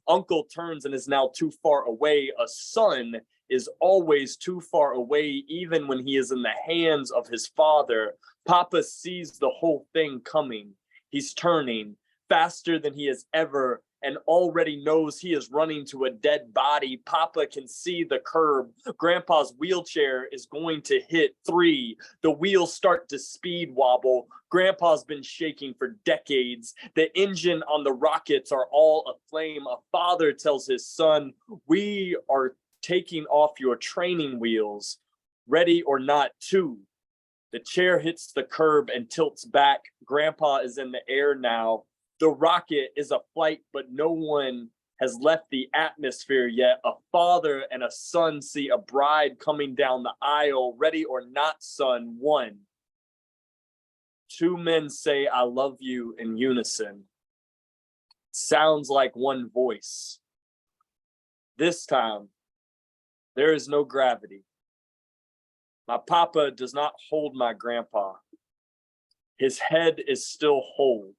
Uncle turns and is now too far away. A son is always too far away, even when he is in the hands of his father. Papa sees the whole thing coming. He's turning faster than he has ever and already knows he is running to a dead body. Papa can see the curb. Grandpa's wheelchair is going to hit 3. The wheels start to speed wobble. Grandpa's been shaking for decades. The engine on the rockets are all aflame. A father tells his son, we are taking off your training wheels. Ready or not, 2. The chair hits the curb and tilts back. Grandpa is in the air now. The rocket is a flight, but no one has left the atmosphere yet. A father and a son see a bride coming down the aisle. Ready or not, son, 1. 2 men say, I love you in unison. Sounds like one voice. This time, there is no gravity. My papa does not hold my grandpa. His head is still whole.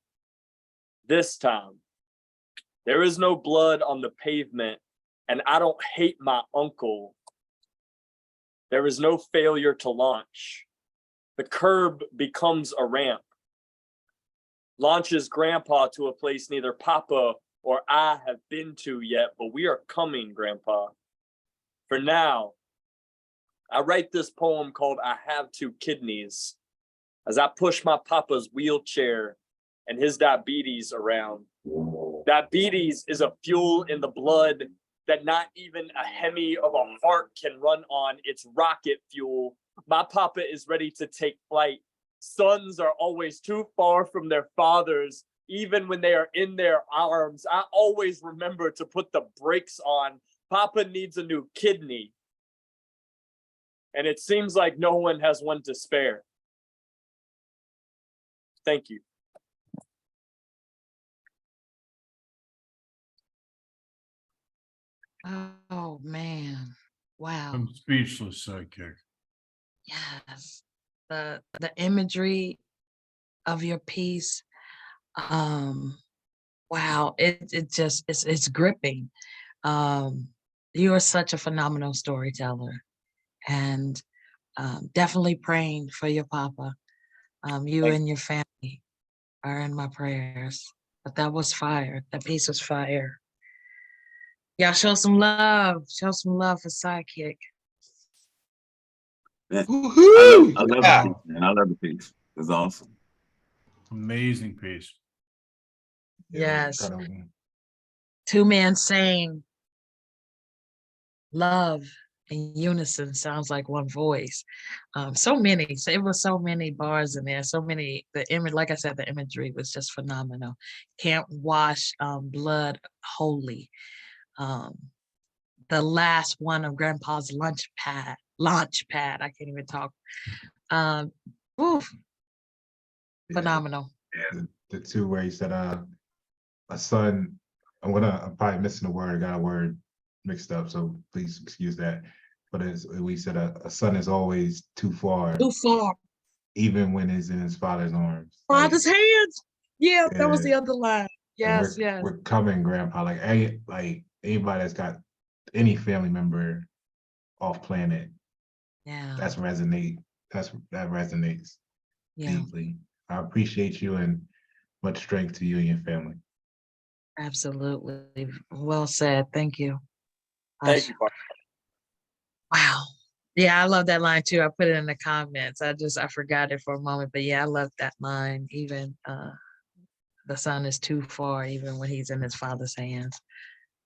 This time, there is no blood on the pavement, and I don't hate my uncle. There is no failure to launch. The curb becomes a ramp. Launches grandpa to a place neither papa or I have been to yet, but we are coming, grandpa. For now, I write this poem called I Have 2 Kidneys as I push my papa's wheelchair and his diabetes around. Diabetes is a fuel in the blood that not even a hemi of a heart can run on. It's rocket fuel. My papa is ready to take flight. Sons are always too far from their fathers, even when they are in their arms. I always remember to put the brakes on. Papa needs a new kidney. And it seems like no one has one to spare. Thank you. Oh man. Wow. I'm speechless, sidekick. Yes. The imagery of your piece. Wow, it just it's gripping. You are such a phenomenal storyteller, and definitely praying for your papa. You and your family are in my prayers. But that was fire. That piece was fire. Y'all show some love. Show some love for Sidekick. I love the piece, man. I love the piece. It's awesome. Amazing piece. Yes. 2 men saying love in unison sounds like one voice. So many. So it was so many bars in there. So many. The image, like I said, the imagery was just phenomenal. Can't wash blood holy. the last one of Grandpa's launch pad. I can't even talk. Oof, Yeah, phenomenal. the two where he said, a son, I'm probably missing a word, got a word mixed up, so please excuse that. But we said a son is always too far, even when he's in his father's arms. Father's hands. Yeah, that was the Yeah. other line. And Yes, yes. we're coming, Grandpa. Like anybody that's got any family member off planet, Yeah. that resonates Yeah, deeply. I appreciate you and much strength to you and your family. absolutely. Well said. Thank you. Thank you, Papa. Wow. Yeah, I love that line too. I put it in the comments. I forgot it for a moment, but yeah, I love that line. Even the son is too far, even when he's in his father's hands.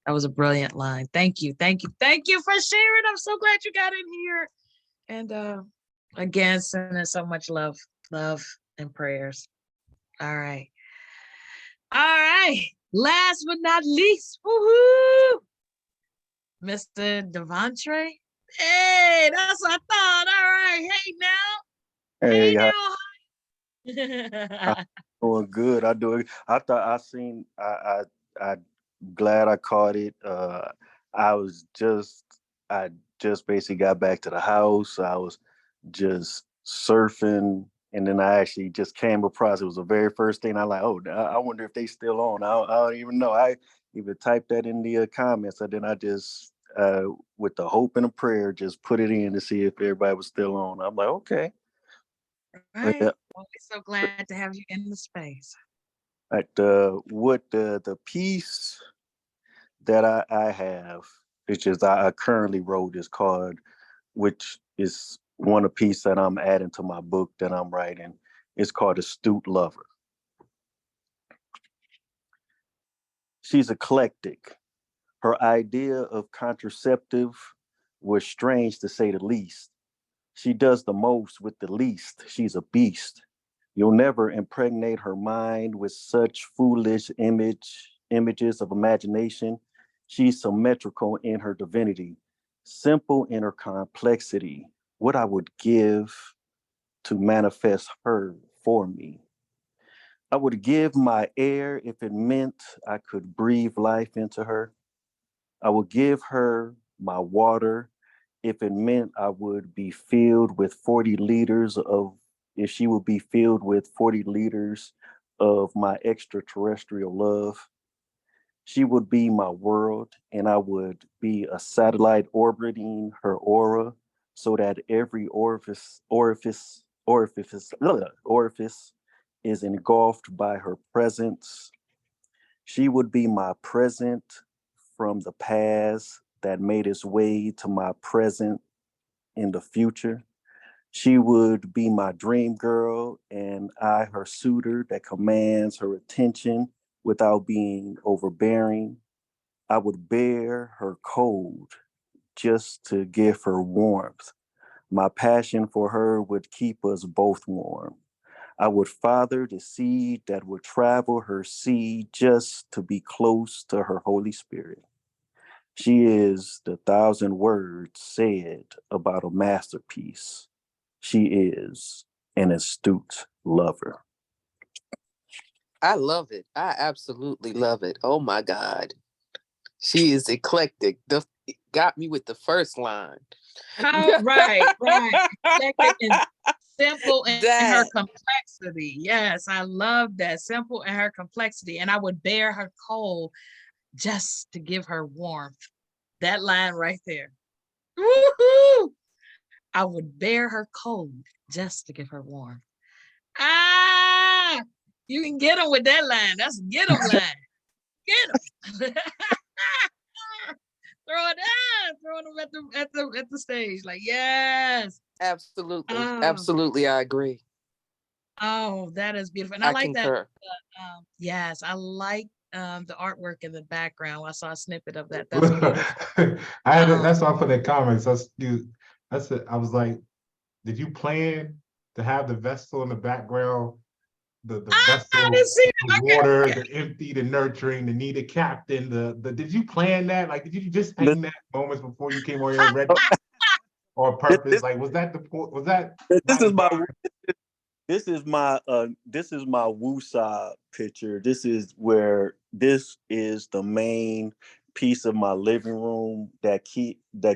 That was a brilliant line. Thank you. Thank you. Thank you for sharing. I'm so glad you got in here. And again, sending so much love and prayers. All right. All right. Last but not least, woohoo, Mr. Devontre. Hey, that's what I thought. All right. Hey now. Hey, Hey now. doing good. I do it. I thought I seen. I glad I caught it. I just basically got back to the house. I was just surfing, and then I actually just came across. It was the very first thing I like. Oh, I wonder if they still on. I don't even know. I even typed that in the comments, and then I just with the hope and a prayer, just put it in to see if everybody was still on. I'm like, okay. Right. Yeah. Well, we're so glad to have you in the space. The piece that I have, it's just I currently wrote this card, which is one of piece that I'm adding to my book that I'm writing. It's called Astute Lover. She's eclectic. Her idea of contraceptive was strange to say the least. She does the most with the least. She's a beast. You'll never impregnate her mind with such foolish images of imagination. She's symmetrical in her divinity, simple in her complexity. What I would give to manifest her for me. I would give my air if it meant I could breathe life into her. I would give her my water if it meant I would be filled with 40 liters of, if she would be filled with 40 liters of my extraterrestrial love. She would be my world, and I would be a satellite orbiting her aura so that every orifice is engulfed by her presence. She would be my present from the past that made its way to my present in the future. She would be my dream girl, and I her suitor that commands her attention without being overbearing. I would bear her cold just to give her warmth. My passion for her would keep us both warm. I would father the seed that would travel her seed just to be close to her Holy Spirit. She is the 1,000 words said about a masterpiece. She is an astute lover. I love it. I absolutely love it. Oh my God. She is eclectic. Got me with the first line. Oh, right. Eclectic and simple in her complexity. Yes, I love that. Simple in her complexity. And I would bear her cold just to give her warmth. That line right there. Woohoo! I would bear her cold just to give her warmth. Ah, you can get them with that line. That's a get them line. Get them. Throw them at the stage. Like, yes. Absolutely. Absolutely, I agree. Oh, that is beautiful. And I like concur. That. Yes, I like the artwork in the background. I saw a snippet of that. That's beautiful. That's why I put in the comments. I was like, did you plan to have the Vestal in the background the I vessel, didn't see the it. water, Okay. the empty, the nurturing, the needed captain, the did you plan that? Like, did you just hang that moments before you came on here ready or purpose? Like, was that this is my inspired? this is my woosah picture. This is where this is the main piece of my living room that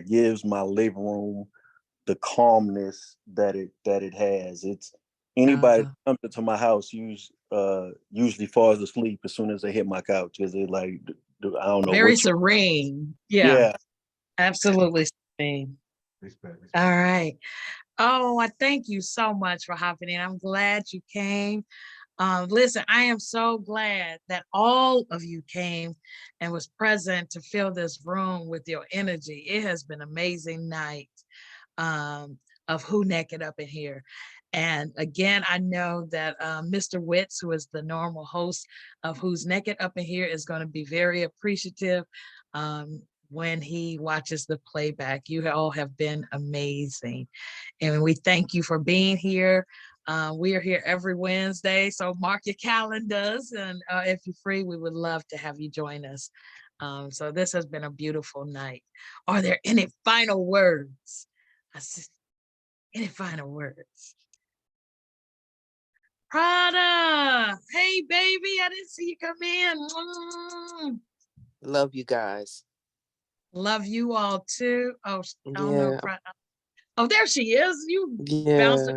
gives my living room the calmness that it has. It's anybody that comes into my house usually falls asleep as soon as they hit my couch because they like I don't know. Very serene. Yeah. Absolutely serene. Respect. All right. Oh, I thank you so much for hopping in. I'm glad you came. Listen, I am so glad that all of you came and was present to fill this room with your energy. It has been an amazing night of Who Naked Up in Here. And again, I know that Mr. Witz, who is the normal host of Who's Naked Up in Here, is going to be very appreciative when he watches the playback. You all have been amazing. And we thank you for being here. We are here every Wednesday, so mark your calendars. And if you're free, we would love to have you join us. So this has been a beautiful night. Are there any final words? Any final words? Prada, hey baby, I didn't see you come in. Love you guys. Love you all too. Oh, Yeah. no, oh, there she is. You bounced.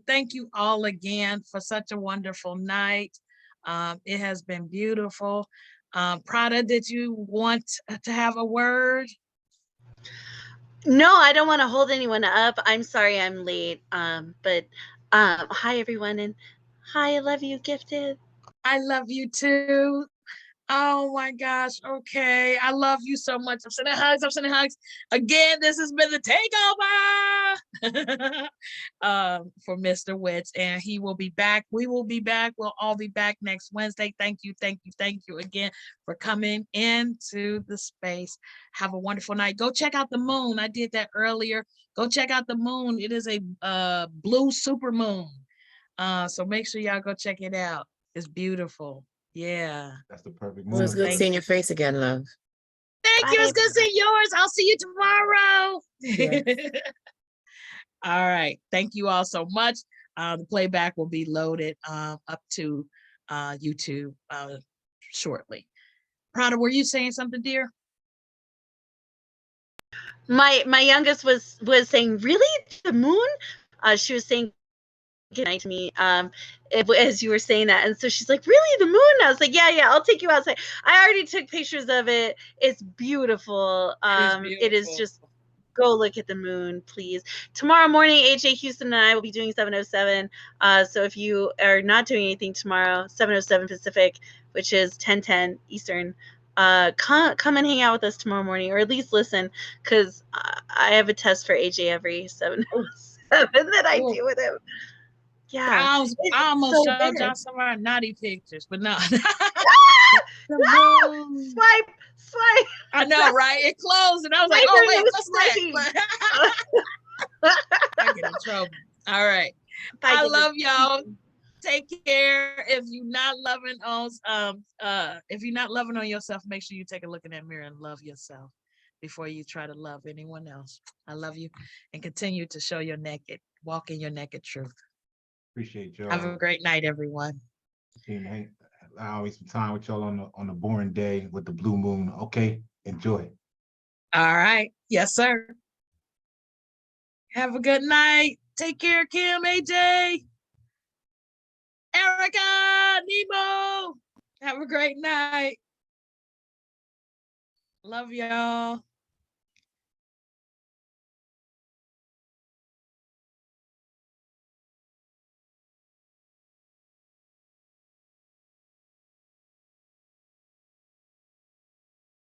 Thank you all again for such a wonderful night. It has been beautiful. Prada, did you want to have a word? No, I don't want to hold anyone up. I'm sorry I'm late. But hi everyone, and hi, I love you, Gifted. I love you too. Oh my gosh. Okay. I love you so much. I'm sending hugs. I'm sending hugs. Again, this has been the takeover for Mr. Witz, and he will be back. We will be back. We'll all be back next Wednesday. Thank you again for coming into the space. Have a wonderful night. Go check out the moon. I did that earlier. Go check out the moon. It is a blue super moon. So make sure y'all go check it out. It's beautiful. Yeah. That's the perfect It was good seeing your face again, love. Thank you. It's good seeing yours. I'll see you tomorrow. Yes. All right. Thank you all so much. The playback will be loaded up to YouTube shortly. Prada, were you saying something, dear? My youngest was saying, really, the moon? She was saying good night to me as you were saying that, and so she's like, really, the moon? I was like, yeah, I'll take you outside. I already took pictures of it. It's beautiful. It is just, go look at the moon, please. Tomorrow morning, AJ Houston and I will be doing 707. So if you are not doing anything tomorrow, 707 Pacific, which is 10:10 Eastern, come and hang out with us tomorrow morning, or at least listen, because I have a test for AJ every 707 that I do with him. Yeah, I almost so showed big. y'all some of our naughty pictures, but no. Swipe. I know, right? It closed, and I was like, oh wait, what's that? I get in trouble. All right. Bye, I love y'all. Take care. If you're not loving on yourself, make sure you take a look in that mirror and love yourself before you try to love anyone else. I love you, and continue to walk in your naked truth. Appreciate y'all. Have a great night, everyone. Allow me some time with y'all on the boring day with the blue moon. Okay, enjoy. All right. Yes, sir. Have a good night. Take care, Kim, AJ, Erica, Nemo. Have a great night. Love y'all.